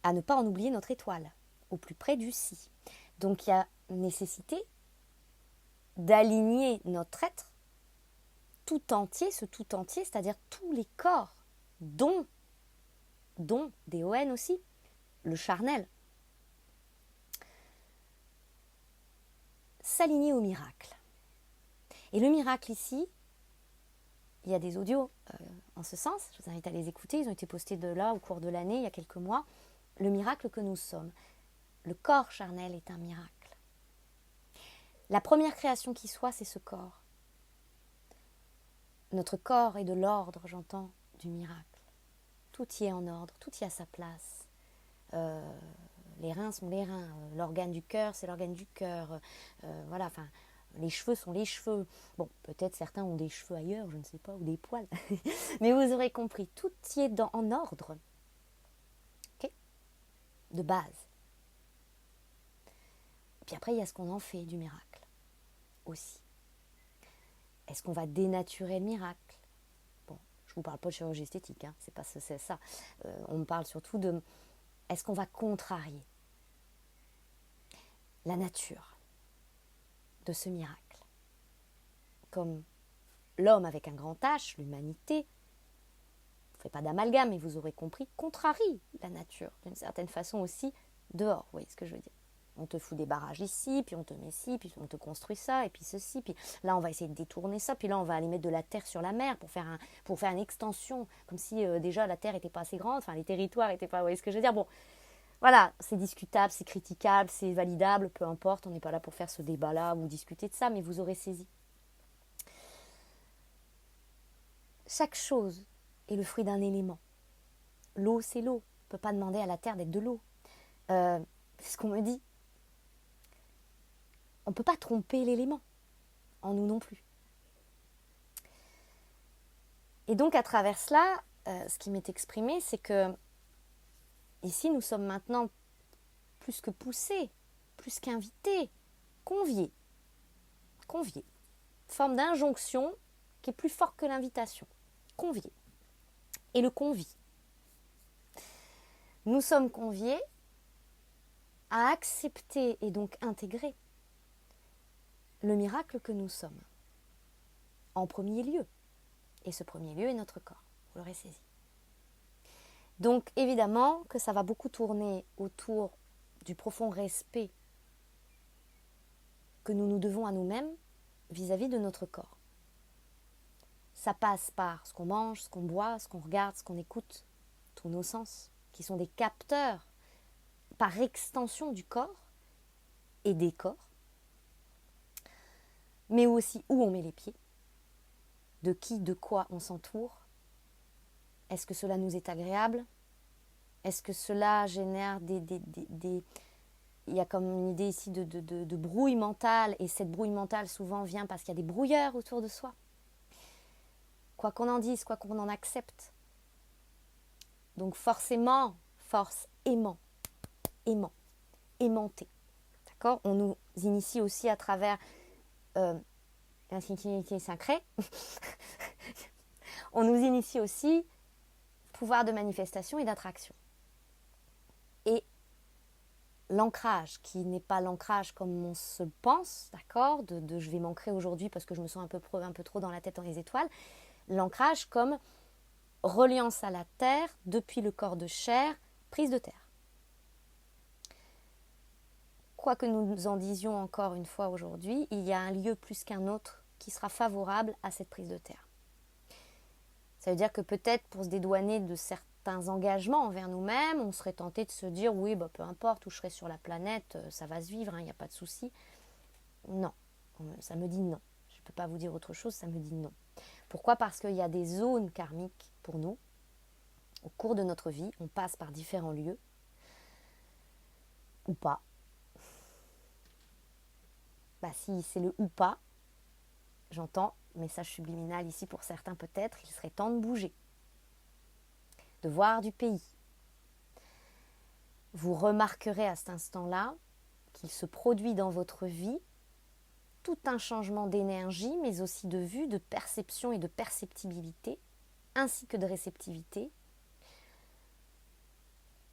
À ne pas en oublier notre étoile, au plus près du si. Donc il y a nécessité d'aligner notre être tout entier, c'est-à-dire tous les corps, dont DON aussi, le charnel, s'aligner au miracle. Et le miracle ici, il y a des audios en ce sens, je vous invite à les écouter, ils ont été postés de là au cours de l'année, il y a quelques mois. Le miracle que nous sommes, le corps charnel est un miracle. La première création qui soit, c'est ce corps. Notre corps est de l'ordre, j'entends, du miracle. Tout y est en ordre, tout y a sa place. Les reins sont les reins, l'organe du cœur, c'est l'organe du cœur. Les cheveux sont les cheveux. Bon, peut-être certains ont des cheveux ailleurs, je ne sais pas, ou des poils. Mais vous aurez compris, tout y est en ordre. Okay, de base. Puis après, il y a ce qu'on en fait du miracle aussi. Est-ce qu'on va dénaturer le miracle ? Bon, je ne vous parle pas de chirurgie esthétique, hein, c'est ça. On me parle surtout de, est-ce qu'on va contrarier la nature de ce miracle ? Comme l'homme avec un grand H, l'humanité, je ne fais pas d'amalgame, mais vous aurez compris, contrarie la nature d'une certaine façon aussi dehors, vous voyez ce que je veux dire ? On te fout des barrages ici, puis on te met ci, puis on te construit ça, et puis ceci, puis là on va essayer de détourner ça, puis là on va aller mettre de la terre sur la mer pour faire une extension, comme si déjà la terre n'était pas assez grande, enfin les territoires n'étaient pas, vous voyez ce que je veux dire ? Bon, voilà, c'est discutable, c'est critiquable, c'est validable, peu importe, on n'est pas là pour faire ce débat-là ou discuter de ça, mais vous aurez saisi. Chaque chose est le fruit d'un élément. L'eau, c'est l'eau. On ne peut pas demander à la terre d'être de l'eau. C'est ce qu'on me dit. On ne peut pas tromper l'élément, en nous non plus. Et donc à travers cela, ce qui m'est exprimé, c'est que ici nous sommes maintenant plus que poussés, plus qu'invités, conviés. Forme d'injonction qui est plus forte que l'invitation. Conviés. Et le convie. Nous sommes conviés à accepter et donc intégrer le miracle que nous sommes, en premier lieu. Et ce premier lieu est notre corps, vous l'aurez saisi. Donc évidemment que ça va beaucoup tourner autour du profond respect que nous nous devons à nous-mêmes vis-à-vis de notre corps. Ça passe par ce qu'on mange, ce qu'on boit, ce qu'on regarde, ce qu'on écoute, tous nos sens, qui sont des capteurs par extension du corps et des corps, mais aussi où on met les pieds, de qui, de quoi on s'entoure. Est-ce que cela nous est agréable ? Est-ce que cela génère des... Il y a comme une idée ici de brouille mentale, et cette brouille mentale souvent vient parce qu'il y a des brouilleurs autour de soi. Quoi qu'on en dise, quoi qu'on en accepte. Donc forcément, aimanté. D'accord ? On nous initie aussi à travers l'infinité sacrée. On nous initie aussi pouvoir de manifestation et d'attraction. Et l'ancrage, qui n'est pas l'ancrage comme on se le pense, d'accord, de je vais m'ancrer aujourd'hui parce que je me sens un peu trop dans la tête dans les étoiles. L'ancrage comme reliance à la terre depuis le corps de chair, prise de terre. Quoi que nous en disions encore une fois aujourd'hui, il y a un lieu plus qu'un autre qui sera favorable à cette prise de terre. Ça veut dire que peut-être pour se dédouaner de certains engagements envers nous-mêmes, on serait tenté de se dire oui, peu importe où je serai sur la planète, ça va se vivre, il n'y a pas de souci. Non, ça me dit non. Je ne peux pas vous dire autre chose, ça me dit non. Pourquoi ? Parce qu'il y a des zones karmiques pour nous. Au cours de notre vie, on passe par différents lieux, ou pas. Si c'est le ou pas, j'entends, message subliminal ici pour certains peut-être, il serait temps de bouger, de voir du pays. Vous remarquerez à cet instant-là qu'il se produit dans votre vie tout un changement d'énergie, mais aussi de vue, de perception et de perceptibilité, ainsi que de réceptivité.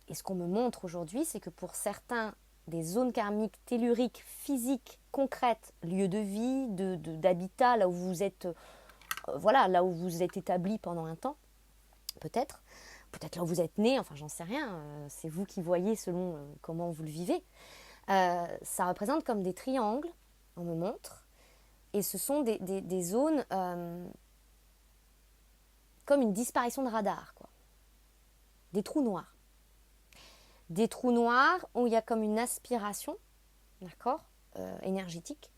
Et ce qu'on me montre aujourd'hui, c'est que pour certains, des zones karmiques, telluriques, physiques, concrètes, lieux de vie, d'habitat, là où vous êtes, là où vous êtes établi pendant un temps, peut-être là où vous êtes né, enfin j'en sais rien, c'est vous qui voyez selon comment vous le vivez. Ça représente comme des triangles, on me montre, et ce sont des zones comme une disparition de radar, quoi. Des trous noirs. Des trous noirs où il y a comme une aspiration, d'accord, énergétique,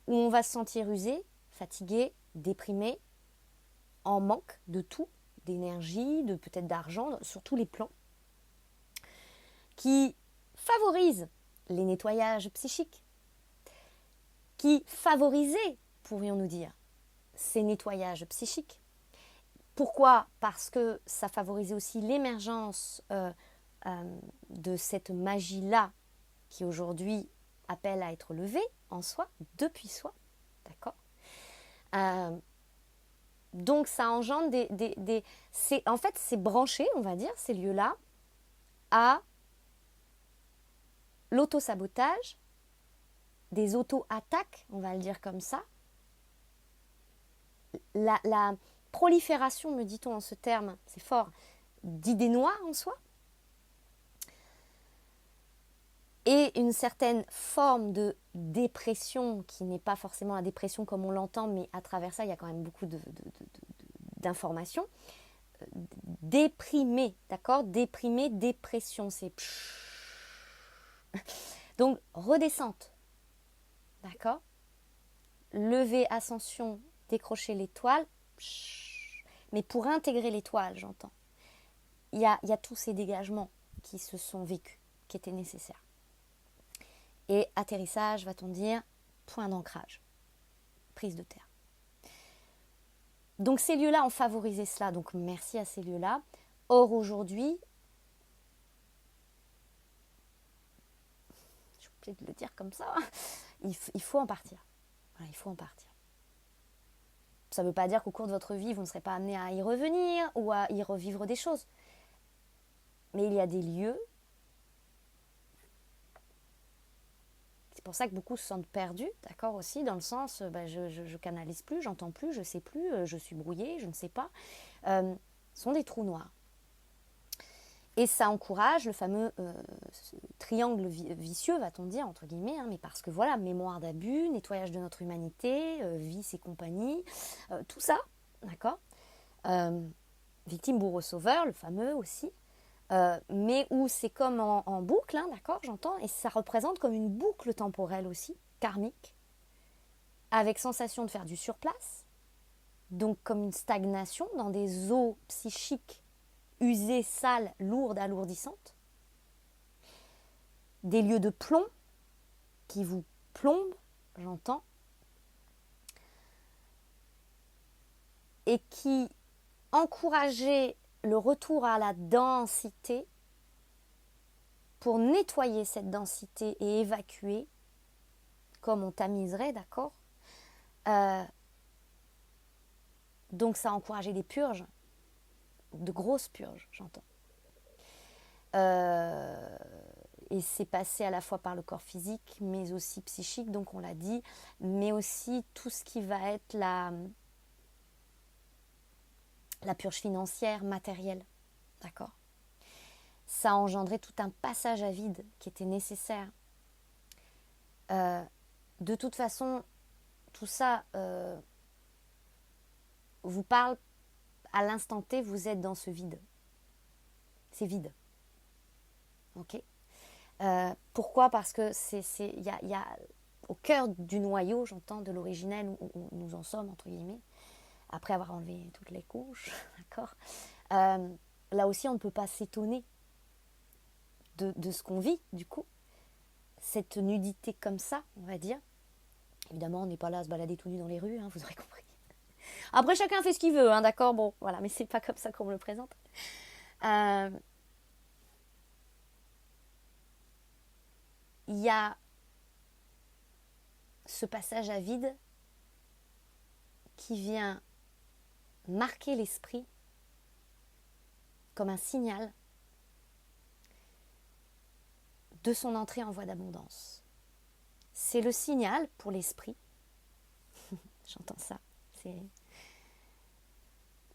où on va se sentir usé, fatigué, déprimé, en manque de tout, d'énergie, de peut-être d'argent, sur tous les plans, qui favorisent les nettoyages psychiques, qui favorisaient, pourrions-nous dire, ces nettoyages psychiques. Pourquoi ? Parce que ça favorisait aussi l'émergence de cette magie-là qui aujourd'hui appelle à être levée en soi, depuis soi, d'accord ? Donc ça engendre en fait, c'est branché, on va dire, ces lieux-là, à l'auto-sabotage, des auto-attaques, on va le dire comme ça, la prolifération, me dit-on en ce terme, c'est fort, d'idées noires en soi, et une certaine forme de dépression qui n'est pas forcément la dépression comme on l'entend, mais à travers ça, il y a quand même beaucoup d'informations. Déprimé, d'accord ? Déprimé, dépression, c'est... Donc, redescente, d'accord ? Lever, ascension, décrocher l'étoile, mais pour intégrer l'étoile, j'entends. Il y a tous ces dégagements qui se sont vécus, qui étaient nécessaires. Et atterrissage, va-t-on dire, point d'ancrage, prise de terre. Donc ces lieux-là ont favorisé cela, donc merci à ces lieux-là. Or aujourd'hui, je suis obligée de le dire comme ça, il faut en partir. Voilà, il faut en partir. Ça ne veut pas dire qu'au cours de votre vie, vous ne serez pas amené à y revenir ou à y revivre des choses. Mais il y a des lieux. C'est pour ça que beaucoup se sentent perdus, d'accord, aussi, dans le sens, je canalise plus, j'entends plus, je sais plus, je suis brouillée, je ne sais pas. Sont des trous noirs. Et ça encourage le fameux triangle vicieux, va-t-on dire, entre guillemets, mais parce que voilà, mémoire d'abus, nettoyage de notre humanité, vice et compagnie, tout ça, d'accord. Victime, bourreau, sauveur, le fameux aussi, mais où c'est comme en boucle, d'accord, j'entends, et ça représente comme une boucle temporelle aussi, karmique, avec sensation de faire du surplace, donc comme une stagnation dans des eaux psychiques usées, sales, lourdes, alourdissantes, des lieux de plomb qui vous plombent, j'entends, et qui encourageaient le retour à la densité pour nettoyer cette densité et évacuer, comme on tamiserait, d'accord. Donc ça a encouragé des purges, de grosses purges, j'entends. Et c'est passé à la fois par le corps physique, mais aussi psychique, donc on l'a dit, mais aussi tout ce qui va être la purge financière, matérielle. D'accord ? Ça a engendré tout un passage à vide qui était nécessaire. De toute façon, tout ça vous parle à l'instant T, vous êtes dans ce vide. C'est vide. Ok ? Pourquoi ? Parce que y a au cœur du noyau, j'entends, de l'originel où nous en sommes, entre guillemets, après avoir enlevé toutes les couches, d'accord ? Là aussi, on ne peut pas s'étonner de ce qu'on vit, du coup. Cette nudité comme ça, on va dire. Évidemment, on n'est pas là à se balader tout nu dans les rues, hein, vous aurez compris. Après, chacun fait ce qu'il veut, hein, d'accord ? Bon, voilà, mais c'est pas comme ça qu'on me le présente. Il y a ce passage à vide qui vient marquer l'esprit comme un signal de son entrée en voie d'abondance. C'est le signal pour l'esprit, j'entends ça,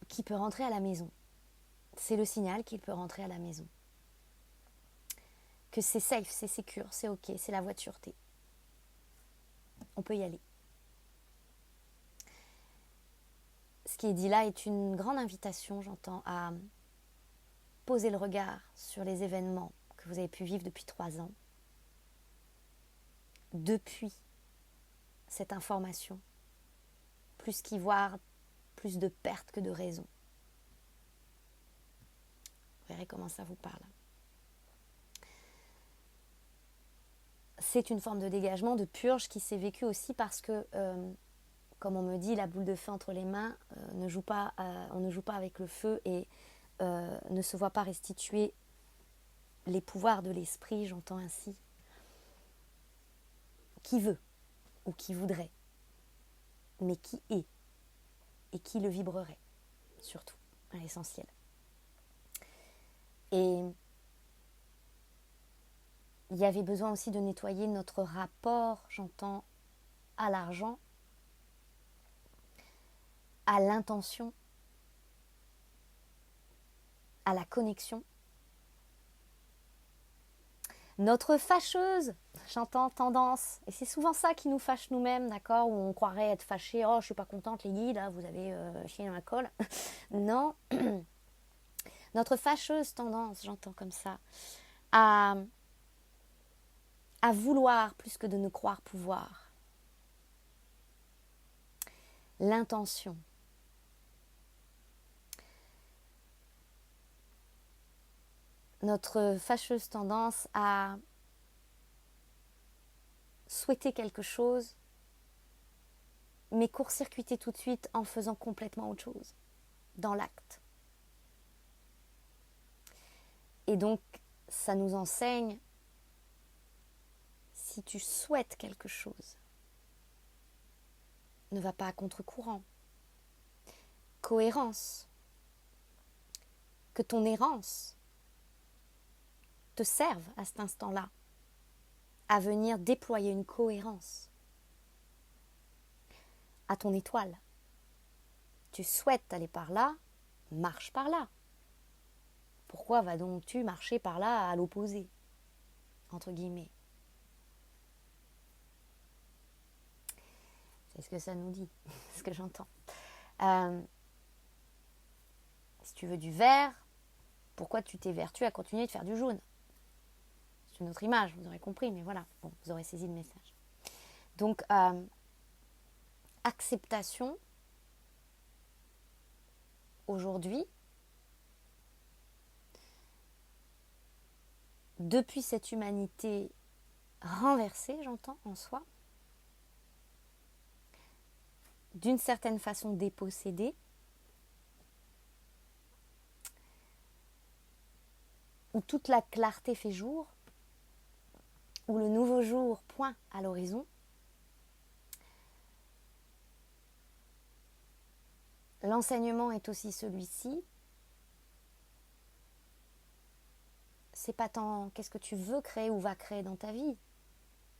qui peut rentrer à la maison. C'est le signal qu'il peut rentrer à la maison. Que c'est safe, c'est sécure, c'est ok, c'est la voitureté. On peut y aller. Ce qui est dit là est une grande invitation, j'entends, à poser le regard sur les événements que vous avez pu vivre depuis 3 ans. Depuis cette information, plus qu'y voir plus de pertes que de raisons. Vous verrez comment ça vous parle. C'est une forme de dégagement, de purge qui s'est vécue aussi parce que, comme on me dit, la boule de feu entre les mains, on ne joue pas avec le feu et ne se voit pas restituer les pouvoirs de l'esprit, j'entends ainsi. Qui veut ou qui voudrait, mais qui est et qui le vibrerait, surtout, à l'essentiel. Et il y avait besoin aussi de nettoyer notre rapport, j'entends, à l'argent, à l'intention, à la connexion. Notre fâcheuse, j'entends, tendance, et c'est souvent ça qui nous fâche nous-mêmes, d'accord, où on croirait être fâché, oh je suis pas contente les guides, là vous avez chié dans la colle. Non, notre fâcheuse tendance, j'entends comme ça, à vouloir plus que de ne croire pouvoir. L'intention. Notre fâcheuse tendance à souhaiter quelque chose, mais court-circuiter tout de suite en faisant complètement autre chose, dans l'acte. Et donc, ça nous enseigne, si tu souhaites quelque chose, ne va pas à contre-courant. Cohérence. Que ton errance te serve à cet instant-là à venir déployer une cohérence à ton étoile. Tu souhaites aller par là, marche par là. Pourquoi vas donc-tu marcher par là à l'opposé, entre guillemets? C'est ce que ça nous dit, ce que j'entends. Si tu veux du vert, pourquoi tu t'évertues à continuer de faire du jaune? C'est une autre image, vous aurez compris, mais voilà, bon, vous aurez saisi le message. Donc, acceptation, aujourd'hui, depuis cette humanité renversée, j'entends, en soi, d'une certaine façon dépossédée, où toute la clarté fait jour, où le nouveau jour pointe à l'horizon, l'enseignement est aussi celui-ci. c'est pas tant qu'est-ce que tu veux créer ou vas créer dans ta vie.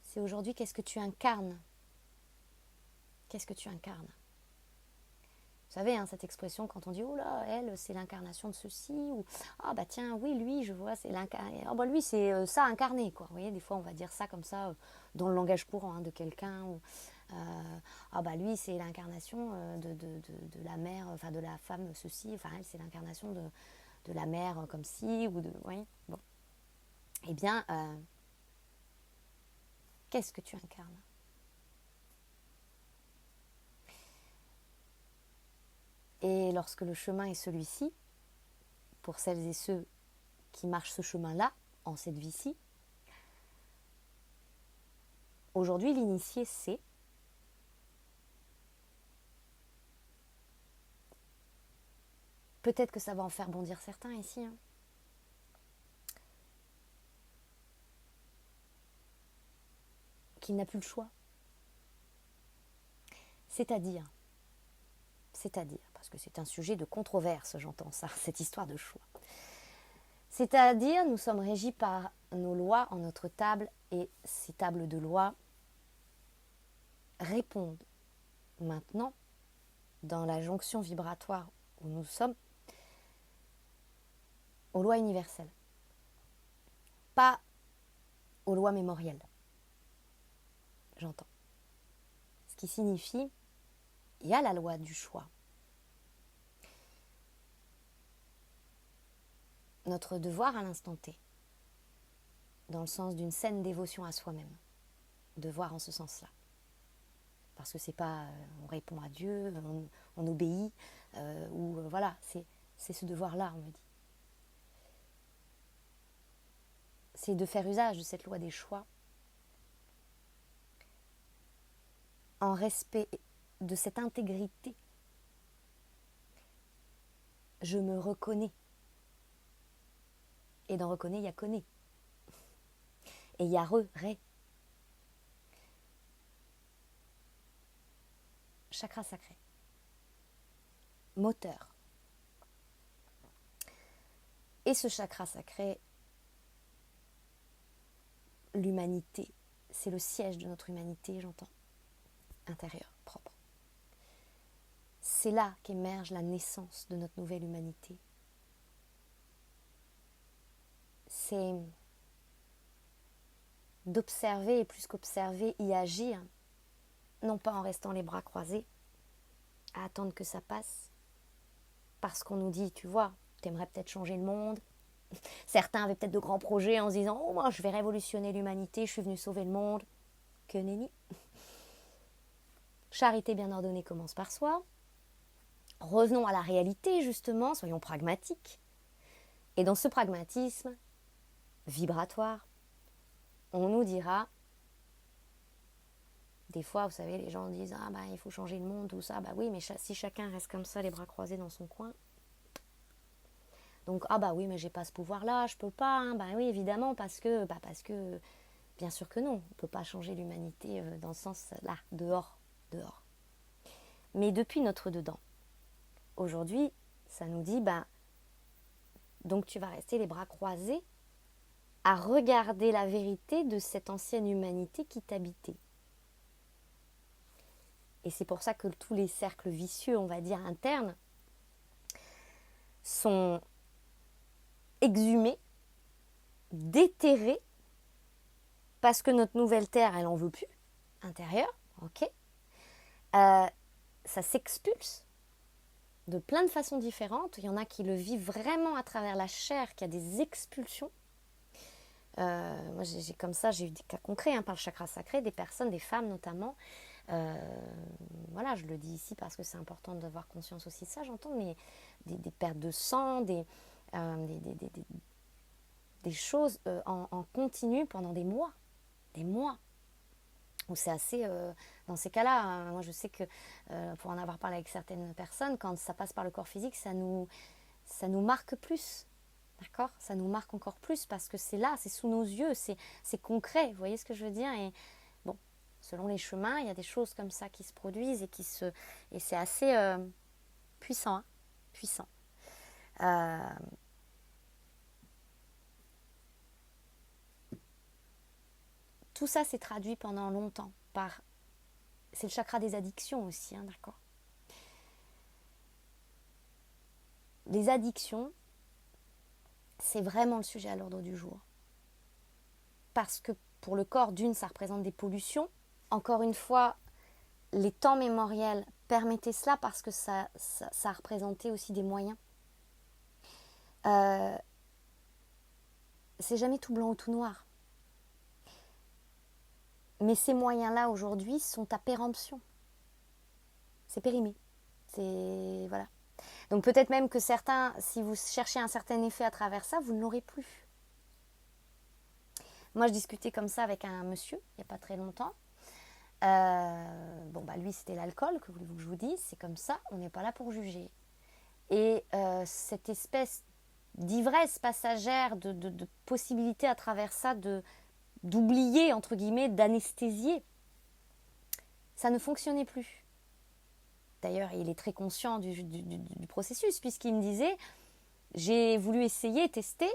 C'est aujourd'hui qu'est-ce que tu incarnes. Qu'est-ce que tu incarnes? Vous savez, hein, cette expression quand on dit « Oh là, elle, c'est l'incarnation de ceci » ou « Ah bah tiens, oui, lui, je vois, c'est l'incarnation. Ah bah lui, c'est ça incarné, quoi. » Vous voyez, des fois, on va dire ça comme ça, dans le langage courant hein, de quelqu'un. Ou ah bah lui, c'est l'incarnation de la mère, enfin de la femme ceci. Enfin, elle, c'est l'incarnation de la mère comme ci. Ou de, vous voyez, bon. Eh bien, qu'est-ce que tu incarnes? Et lorsque le chemin est celui-ci, pour celles et ceux qui marchent ce chemin-là, en cette vie-ci, aujourd'hui, l'initié sait peut-être que ça va en faire bondir certains ici, hein, qu'il n'a plus le choix. C'est-à-dire, parce que c'est un sujet de controverse, j'entends ça, cette histoire de choix. C'est-à-dire, nous sommes régis par nos lois en notre table et ces tables de lois répondent maintenant, dans la jonction vibratoire où nous sommes, aux lois universelles, pas aux lois mémorielles. J'entends. Ce qui signifie, il y a la loi du choix. Notre devoir à l'instant T, dans le sens d'une saine dévotion à soi-même, devoir en ce sens-là. Parce que c'est pas on répond à Dieu, on obéit, ou voilà, c'est ce devoir-là, on me dit. C'est de faire usage de cette loi des choix en respect de cette intégrité. Je me reconnais. Et dans reconnaît, il y a connaît. Et il y a ré. Chakra sacré. Moteur. Et ce chakra sacré, l'humanité, c'est le siège de notre humanité, j'entends, intérieure, propre. C'est là qu'émerge la naissance de notre nouvelle humanité. C'est d'observer et plus qu'observer, y agir, non pas en restant les bras croisés, à attendre que ça passe, parce qu'on nous dit, tu vois, t'aimerais peut-être changer le monde. Certains avaient peut-être de grands projets en se disant, oh moi je vais révolutionner l'humanité, je suis venu sauver le monde. Que nenni. Charité bien ordonnée commence par soi. Revenons à la réalité justement, soyons pragmatiques. Et dans ce pragmatisme vibratoire, on nous dira, des fois vous savez les gens disent ah bah il faut changer le monde, tout ça, bah oui mais si chacun reste comme ça les bras croisés dans son coin, donc ah bah oui mais j'ai pas ce pouvoir là, je peux pas, hein. Bah oui évidemment parce que bien sûr que non, on peut pas changer l'humanité dans ce sens là, dehors. Mais depuis notre dedans, aujourd'hui ça nous dit bah donc tu vas rester les bras croisés à regarder la vérité de cette ancienne humanité qui t'habitait. Et c'est pour ça que tous les cercles vicieux, on va dire internes, sont exhumés, déterrés, parce que notre nouvelle terre, elle n'en veut plus, intérieure, ok. Ça s'expulse de plein de façons différentes. Il y en a qui le vivent vraiment à travers la chair, qui a des expulsions. Moi, j'ai comme ça, j'ai eu des cas concrets par le chakra sacré, des personnes, des femmes notamment. Voilà, je le dis ici parce que c'est important d'avoir conscience aussi de ça, j'entends, mais des pertes de sang, des choses en continu pendant des mois, où c'est assez, dans ces cas-là, moi je sais que pour en avoir parlé avec certaines personnes, quand ça passe par le corps physique, ça nous marque plus, d'accord, ça nous marque encore plus parce que c'est là, c'est sous nos yeux, c'est concret, vous voyez ce que je veux dire. Et bon, selon les chemins, il y a des choses comme ça qui se produisent et c'est assez puissant, hein, puissant. tout ça s'est traduit pendant longtemps par... C'est le chakra des addictions aussi, hein, d'accord. Les addictions, c'est vraiment le sujet à l'ordre du jour. Parce que pour le corps, d'une, ça représente des pollutions. Encore une fois, les temps mémoriels permettaient cela parce que ça représentait aussi des moyens. C'est jamais tout blanc ou tout noir. Mais ces moyens-là, aujourd'hui, sont à péremption. C'est périmé. C'est... Voilà. Donc peut-être même que certains, si vous cherchez un certain effet à travers ça, vous ne l'aurez plus. Moi, je discutais comme ça avec un monsieur, il n'y a pas très longtemps. Lui, c'était l'alcool, que voulez-vous que je vous dise, c'est comme ça, on n'est pas là pour juger. Et cette espèce d'ivresse passagère, de possibilité à travers ça d'oublier, entre guillemets, d'anesthésier, ça ne fonctionnait plus. D'ailleurs, il est très conscient du processus, puisqu'il me disait, j'ai voulu essayer, tester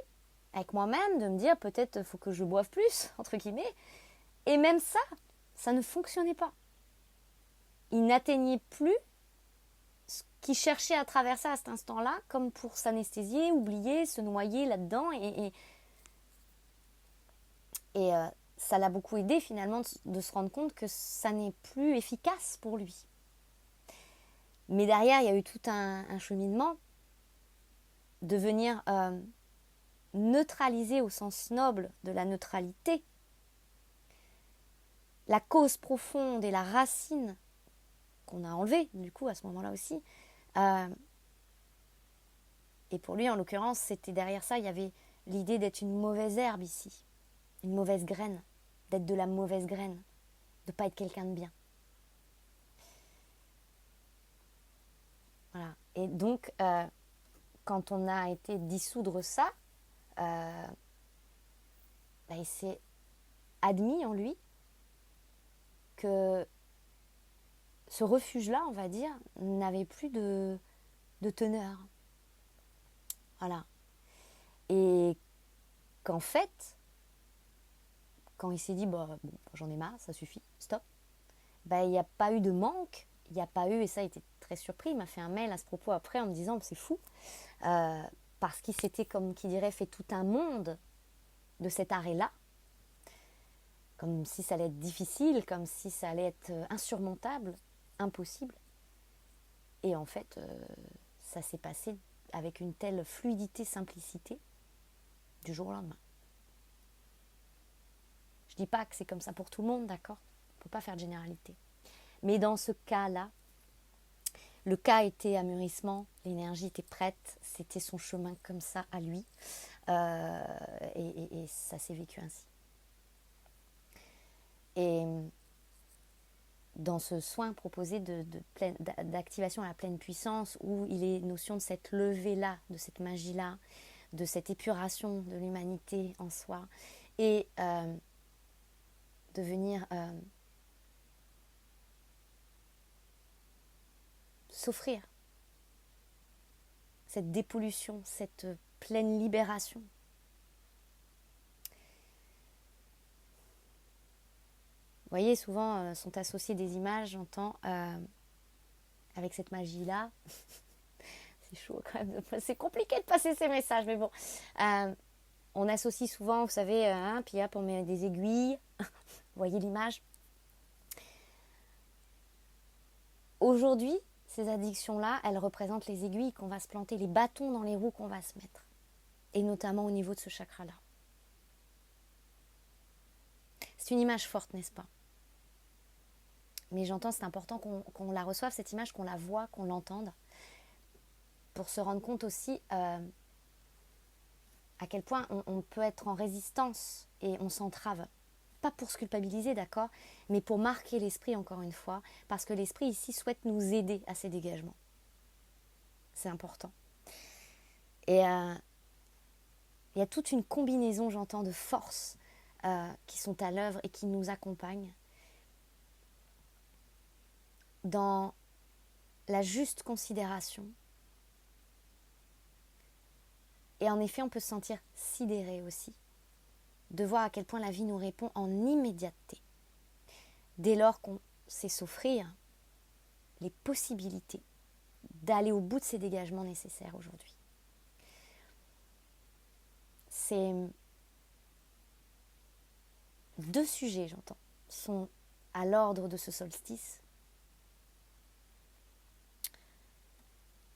avec moi-même, de me dire peut-être il faut que je boive plus, entre guillemets. Et même ça, ça ne fonctionnait pas. Il n'atteignait plus ce qu'il cherchait à travers ça à cet instant-là, comme pour s'anesthésier, oublier, se noyer là-dedans. Et ça l'a beaucoup aidé finalement de se rendre compte que ça n'est plus efficace pour lui. Mais derrière, il y a eu tout un cheminement de venir neutraliser au sens noble de la neutralité la cause profonde et la racine qu'on a enlevée, du coup, à ce moment-là aussi. Et pour lui, en l'occurrence, c'était derrière ça, il y avait l'idée d'être une mauvaise herbe ici, une mauvaise graine, d'être de la mauvaise graine, de ne pas être quelqu'un de bien. Voilà. Et donc, quand on a été dissoudre ça, il s'est admis en lui que ce refuge-là, on va dire, n'avait plus de teneur. Voilà. Et qu'en fait, quand il s'est dit, j'en ai marre, ça suffit, stop, il n'y a pas eu de manque, il n'y a pas eu, et ça, il était très surpris, il m'a fait un mail à ce propos après en me disant, c'est fou, parce qu'il s'était, comme qui dirait, fait tout un monde de cet arrêt-là, comme si ça allait être difficile, comme si ça allait être insurmontable, impossible. Et en fait, ça s'est passé avec une telle fluidité, simplicité, du jour au lendemain. Je dis pas que c'est comme ça pour tout le monde, d'accord ? On ne peut pas faire de généralité. Mais dans ce cas-là, le cas était à mûrissement, l'énergie était prête, c'était son chemin comme ça à lui, et ça s'est vécu ainsi. Et dans ce soin proposé d'activation à la pleine puissance, où il est notion de cette levée-là, de cette magie-là, de cette épuration de l'humanité en soi, et de venir s'offrir cette dépollution, cette pleine libération. Vous voyez, souvent sont associées des images, j'entends, avec cette magie-là. C'est chaud quand même, c'est compliqué de passer ces messages, mais bon. On associe souvent, vous savez, puis hop, on met des aiguilles. Vous voyez l'image ? Aujourd'hui, ces addictions-là, elles représentent les aiguilles qu'on va se planter, les bâtons dans les roues qu'on va se mettre. Et notamment au niveau de ce chakra-là. C'est une image forte, n'est-ce pas ? Mais j'entends, c'est important qu'on la reçoive, cette image, qu'on la voit, qu'on l'entende, pour se rendre compte aussi à quel point on peut être en résistance et on s'entrave. Pas pour se culpabiliser, d'accord, mais pour marquer l'esprit, encore une fois, parce que l'esprit ici souhaite nous aider à ces dégagements. C'est important. Et il y a toute une combinaison, j'entends, de forces qui sont à l'œuvre et qui nous accompagnent dans la juste considération. Et en effet, on peut se sentir sidéré aussi de voir à quel point la vie nous répond en immédiateté. Dès lors qu'on sait s'offrir les possibilités d'aller au bout de ces dégagements nécessaires aujourd'hui. Ces deux sujets, j'entends, sont à l'ordre de ce solstice.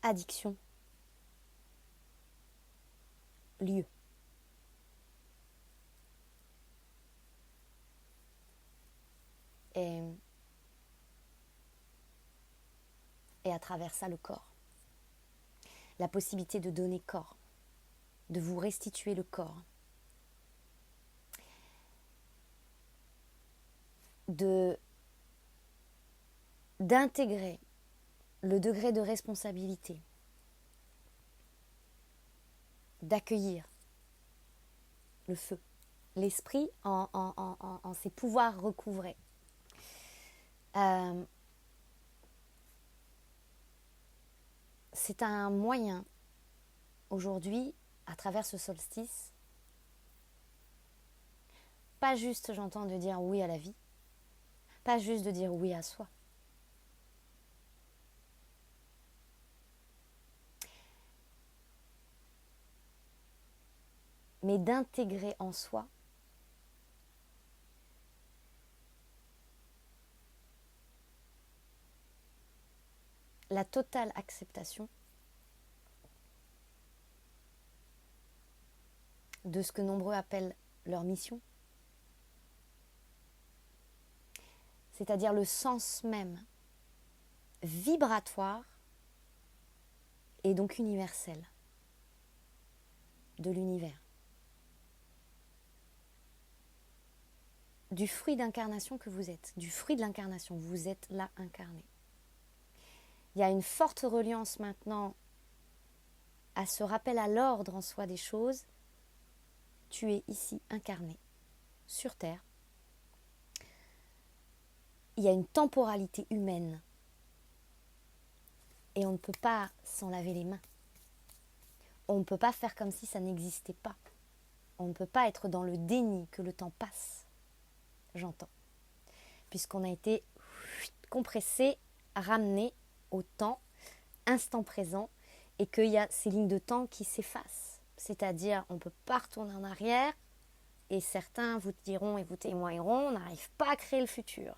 Addiction, lieu. Et à travers ça, le corps. La possibilité de donner corps, de vous restituer le corps. D'intégrer le degré de responsabilité, d'accueillir le feu, l'esprit en ses pouvoirs recouvrés. C'est un moyen, aujourd'hui, à travers ce solstice, pas juste, j'entends, de dire oui à la vie, pas juste de dire oui à soi, mais d'intégrer en soi la totale acceptation de ce que nombreux appellent leur mission, c'est-à-dire le sens même vibratoire et donc universel de l'univers. Du fruit d'incarnation que vous êtes, du fruit de l'incarnation, vous êtes là incarné. Il y a une forte reliance maintenant à ce rappel à l'ordre en soi des choses. Tu es ici incarné, sur Terre. Il y a une temporalité humaine et on ne peut pas s'en laver les mains. On ne peut pas faire comme si ça n'existait pas. On ne peut pas être dans le déni que le temps passe, j'entends. Puisqu'on a été compressé, ramené au temps, instant présent, et qu'il y a ces lignes de temps qui s'effacent. C'est-à-dire, on ne peut pas retourner en arrière, et certains vous diront et vous témoigneront, on n'arrive pas à créer le futur.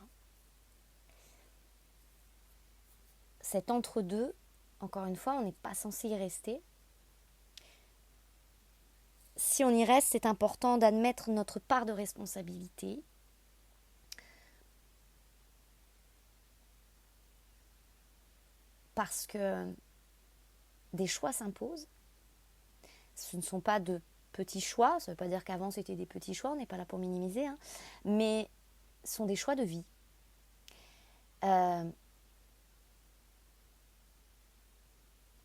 Cet entre-deux, encore une fois, on n'est pas censé y rester. Si on y reste, c'est important d'admettre notre part de responsabilité. Parce que des choix s'imposent. Ce ne sont pas de petits choix, ça ne veut pas dire qu'avant c'était des petits choix, on n'est pas là pour minimiser, hein, mais ce sont des choix de vie. En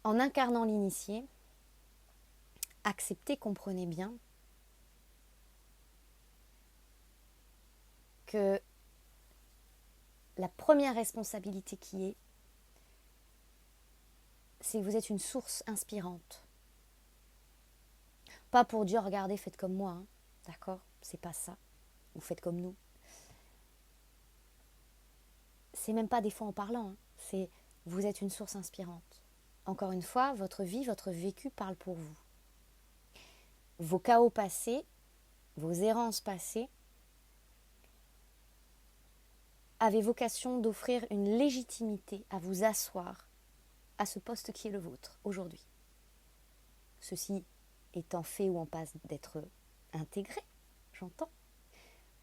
incarnant l'initié, acceptez, comprenez bien que la première responsabilité qui est, c'est que vous êtes une source inspirante. Pas pour dire, regardez, faites comme moi, hein, d'accord ? C'est pas ça. Vous faites comme nous. C'est même pas des fois en parlant, hein, c'est vous êtes une source inspirante. Encore une fois, votre vie, votre vécu parle pour vous. Vos chaos passés, vos errances passées, avaient vocation d'offrir une légitimité à vous asseoir à ce poste qui est le vôtre aujourd'hui. Ceci étant fait ou en passe d'être intégré, j'entends.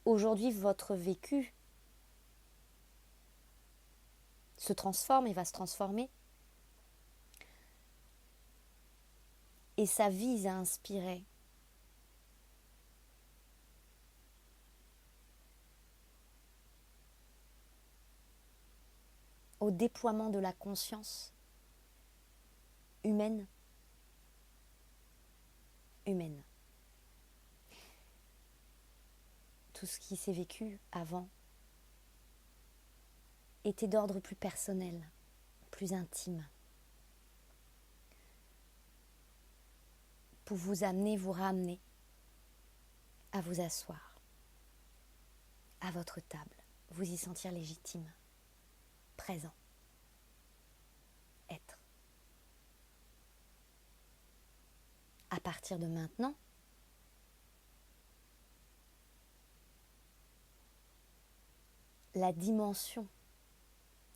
Aujourd'hui, votre vécu se transforme et va se transformer. Et ça vise à inspirer au déploiement de la conscience humaine. Tout ce qui s'est vécu avant était d'ordre plus personnel, plus intime, pour vous amener, vous ramener à vous asseoir à votre table, vous y sentir légitime, présent, être. À partir de maintenant, la dimension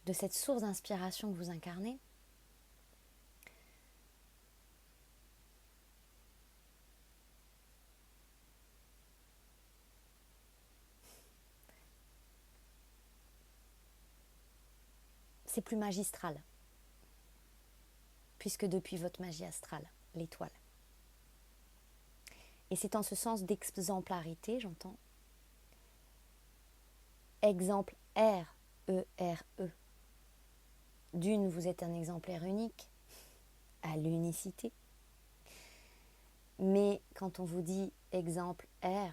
de cette source d'inspiration que vous incarnez c'est plus magistral, puisque depuis votre magie astrale, l'étoile. Et c'est en ce sens d'exemplarité, j'entends. Exemple R-E-R-E. D'une, vous êtes un exemplaire unique, à l'unicité. Mais quand on vous dit exemple R,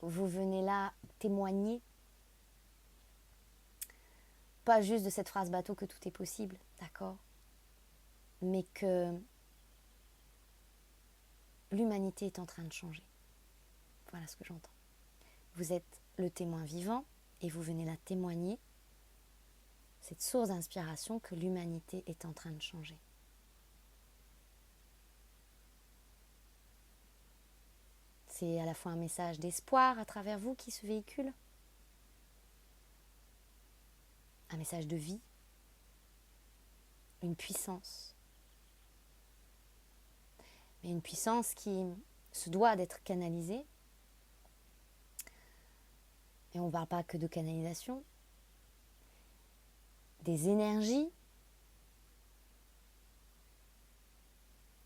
vous venez là témoigner, pas juste de cette phrase bateau que tout est possible, d'accord, mais que l'humanité est en train de changer. Voilà ce que j'entends. Vous êtes le témoin vivant et vous venez là témoigner cette source d'inspiration que l'humanité est en train de changer. C'est à la fois un message d'espoir à travers vous qui se véhicule, un message de vie, une puissance. Mais une puissance qui se doit d'être canalisée. Et on ne parle pas que de canalisation. Des énergies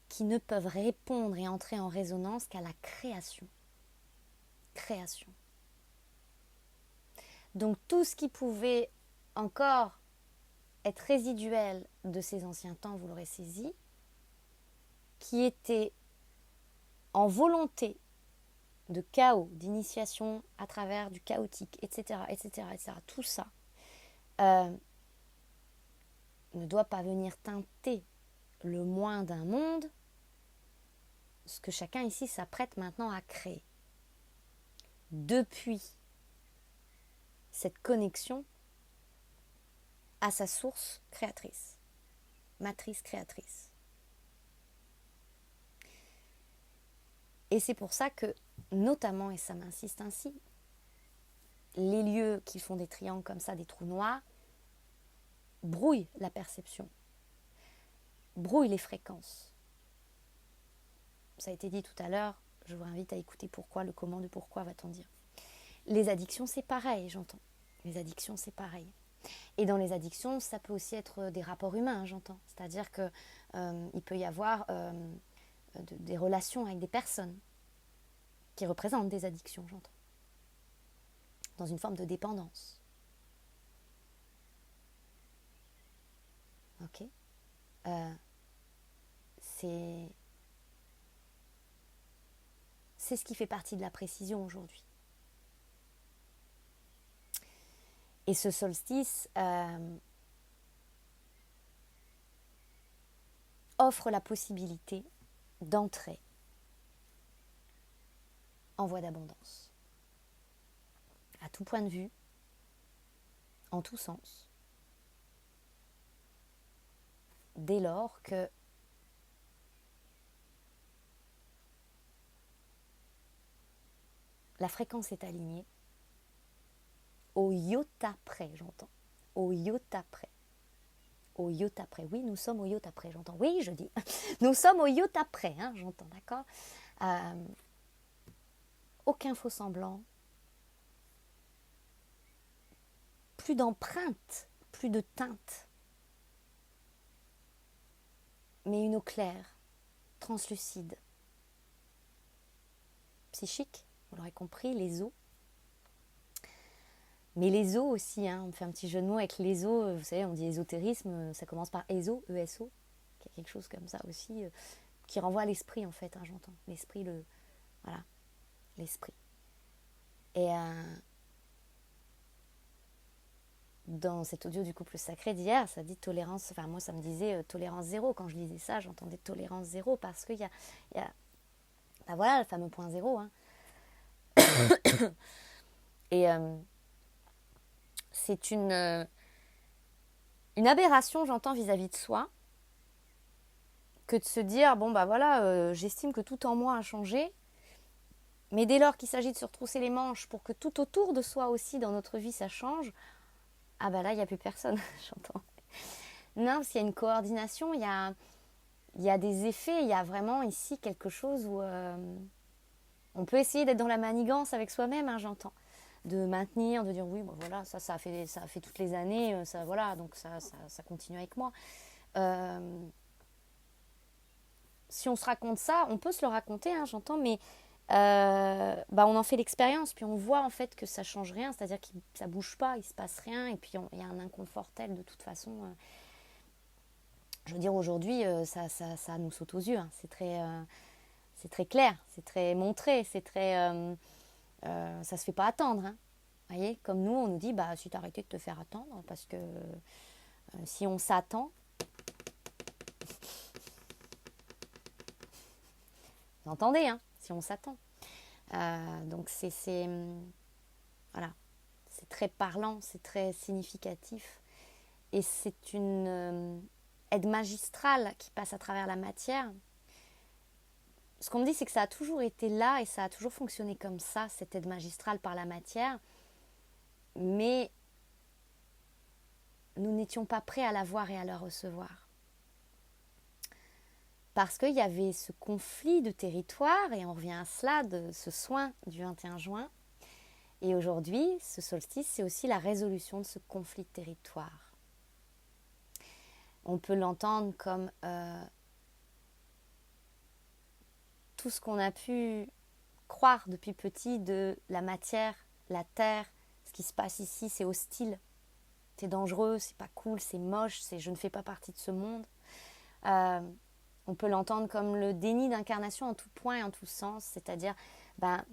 qui ne peuvent répondre et entrer en résonance qu'à la création. Création. Donc tout ce qui pouvait encore être résiduel de ces anciens temps, vous l'aurez saisi, qui était en volonté de chaos, d'initiation à travers du chaotique, etc., etc., etc., tout ça ne doit pas venir teinter le moins d'un monde ce que chacun ici s'apprête maintenant à créer. Depuis cette connexion à sa source créatrice, matrice créatrice. Et c'est pour ça que, notamment, et ça m'insiste ainsi, les lieux qui font des triangles comme ça, des trous noirs, brouillent la perception, brouillent les fréquences. Ça a été dit tout à l'heure, je vous invite à écouter pourquoi, le comment de pourquoi va-t-on dire. Les addictions, c'est pareil, j'entends. Les addictions, c'est pareil. Et dans les addictions, ça peut aussi être des rapports humains, j'entends. C'est-à-dire qu'il peut y avoir des relations avec des personnes qui représentent des addictions, j'entends. Dans une forme de dépendance. Ok. C'est ce qui fait partie de la précision aujourd'hui. Et ce solstice offre la possibilité d'entrer en voie d'abondance. À tout point de vue, en tout sens. Dès lors que la fréquence est alignée, au iota près, j'entends. Au iota près. Au iota près. Oui, nous sommes au iota près, j'entends. Oui, je dis. Nous sommes au iota près, hein, j'entends, d'accord. Aucun faux semblant. Plus d'empreinte, plus de teinte. Mais une eau claire, translucide. Psychique, vous l'aurez compris, les eaux. Mais les eaux aussi, hein, on fait un petit jeu de mots avec les eaux, vous savez, on dit ésotérisme, ça commence par ESO, E-S-O, qui est quelque chose comme ça aussi, qui renvoie à l'esprit en fait, hein, j'entends. L'esprit, voilà, l'esprit. Et dans cet audio du couple sacré d'hier, ça dit tolérance, enfin moi ça me disait tolérance zéro. Quand je lisais ça, j'entendais tolérance zéro parce qu'il y a ben voilà, le fameux point zéro. Hein. Et c'est une aberration, j'entends, vis-à-vis de soi, que de se dire, bon bah voilà, j'estime que tout en moi a changé, mais dès lors qu'il s'agit de se retrousser les manches pour que tout autour de soi aussi, dans notre vie, ça change, ah bah là, il n'y a plus personne, j'entends. Non, parce qu'il y a une coordination, il y a des effets, il y a vraiment ici quelque chose où on peut essayer d'être dans la manigance avec soi-même, hein, j'entends. De maintenir, de dire oui, bon voilà, ça a fait toutes les années, ça voilà, donc ça continue avec moi. Si on se raconte ça, on peut se le raconter, hein, j'entends, mais bah on en fait l'expérience, puis on voit en fait que ça change rien, c'est-à-dire que ça bouge pas, il se passe rien, et puis il y a un inconfort tel de toute façon. Je veux dire, aujourd'hui, ça nous saute aux yeux, hein, c'est très clair, c'est très montré, c'est très, ça se fait pas attendre. Hein. Vous voyez, comme nous, on nous dit, bah si t'arrêtais de te faire attendre, parce que si on s'attend, vous entendez, hein, si on s'attend. Donc voilà, c'est très parlant, c'est très significatif. Et c'est une aide magistrale qui passe à travers la matière. Ce qu'on me dit, c'est que ça a toujours été là et ça a toujours fonctionné comme ça, cette aide magistrale par la matière. Mais nous n'étions pas prêts à la voir et à la recevoir. Parce qu'il y avait ce conflit de territoire, et on revient à cela, de ce soin du 21 juin. Et aujourd'hui, ce solstice, c'est aussi la résolution de ce conflit de territoire. On peut l'entendre comme tout ce qu'on a pu croire depuis petit de la matière, la terre, ce qui se passe ici, c'est hostile, c'est dangereux, c'est pas cool, c'est moche, c'est je ne fais pas partie de ce monde. On peut l'entendre comme le déni d'incarnation en tout point et en tout sens, c'est-à-dire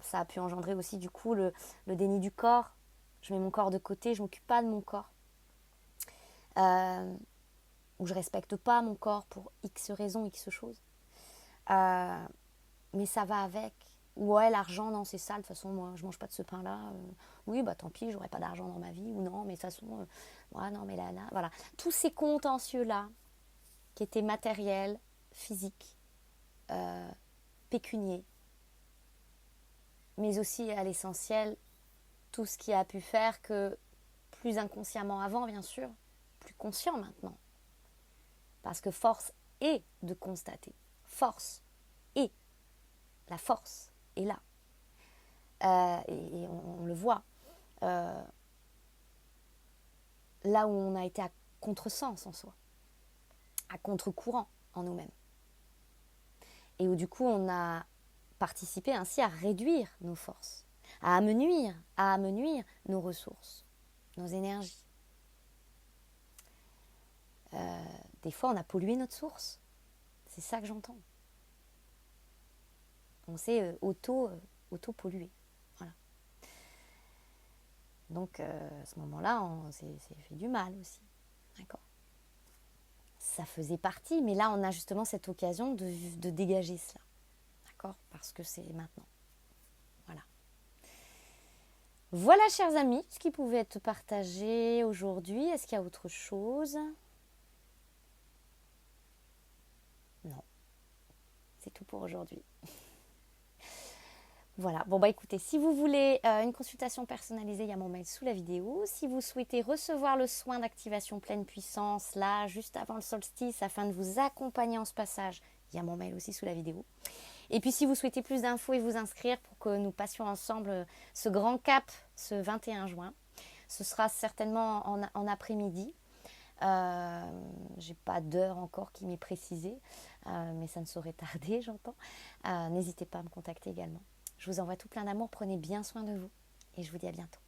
ça a pu engendrer aussi du coup le déni du corps. Je mets mon corps de côté, je ne m'occupe pas de mon corps. Ou je ne respecte pas mon corps pour X raisons, X choses. Mais ça va avec. Ouais, l'argent, non, c'est ça, de toute façon, moi, je mange pas de ce pain-là. Oui, bah tant pis, j'aurai pas d'argent dans ma vie, ou non, mais de toute façon, non, mais là, voilà. Tous ces contentieux-là, qui étaient matériels, physiques, pécuniers, mais aussi à l'essentiel, tout ce qui a pu faire que, plus inconsciemment avant, bien sûr, plus conscient maintenant. Parce que force est de constater. Force est. La force est là. Et on le voit. Là où on a été à contresens en soi. À contre-courant en nous-mêmes. Et où du coup on a participé ainsi à réduire nos forces. À amenuire nos ressources. Nos énergies. Des fois on a pollué notre source. C'est ça que j'entends. On s'est auto-pollué. Voilà. Donc, à ce moment-là, on s'est fait du mal aussi. D'accord. Ça faisait partie, mais là, on a justement cette occasion de dégager cela. D'accord. Parce que c'est maintenant. Voilà. Voilà, chers amis, ce qui pouvait être partagé aujourd'hui. Est-ce qu'il y a autre chose ? Non. C'est tout pour aujourd'hui. Voilà, bon bah écoutez, si vous voulez une consultation personnalisée, il y a mon mail sous la vidéo. Si vous souhaitez recevoir le soin d'activation pleine puissance, là, juste avant le solstice, afin de vous accompagner en ce passage, il y a mon mail aussi sous la vidéo. Et puis si vous souhaitez plus d'infos et vous inscrire pour que nous passions ensemble ce grand cap, ce 21 juin, ce sera certainement en après-midi. J'ai pas d'heure encore qui m'est précisée, mais ça ne saurait tarder, j'entends. N'hésitez pas à me contacter également. Je vous envoie tout plein d'amour, prenez bien soin de vous et je vous dis à bientôt.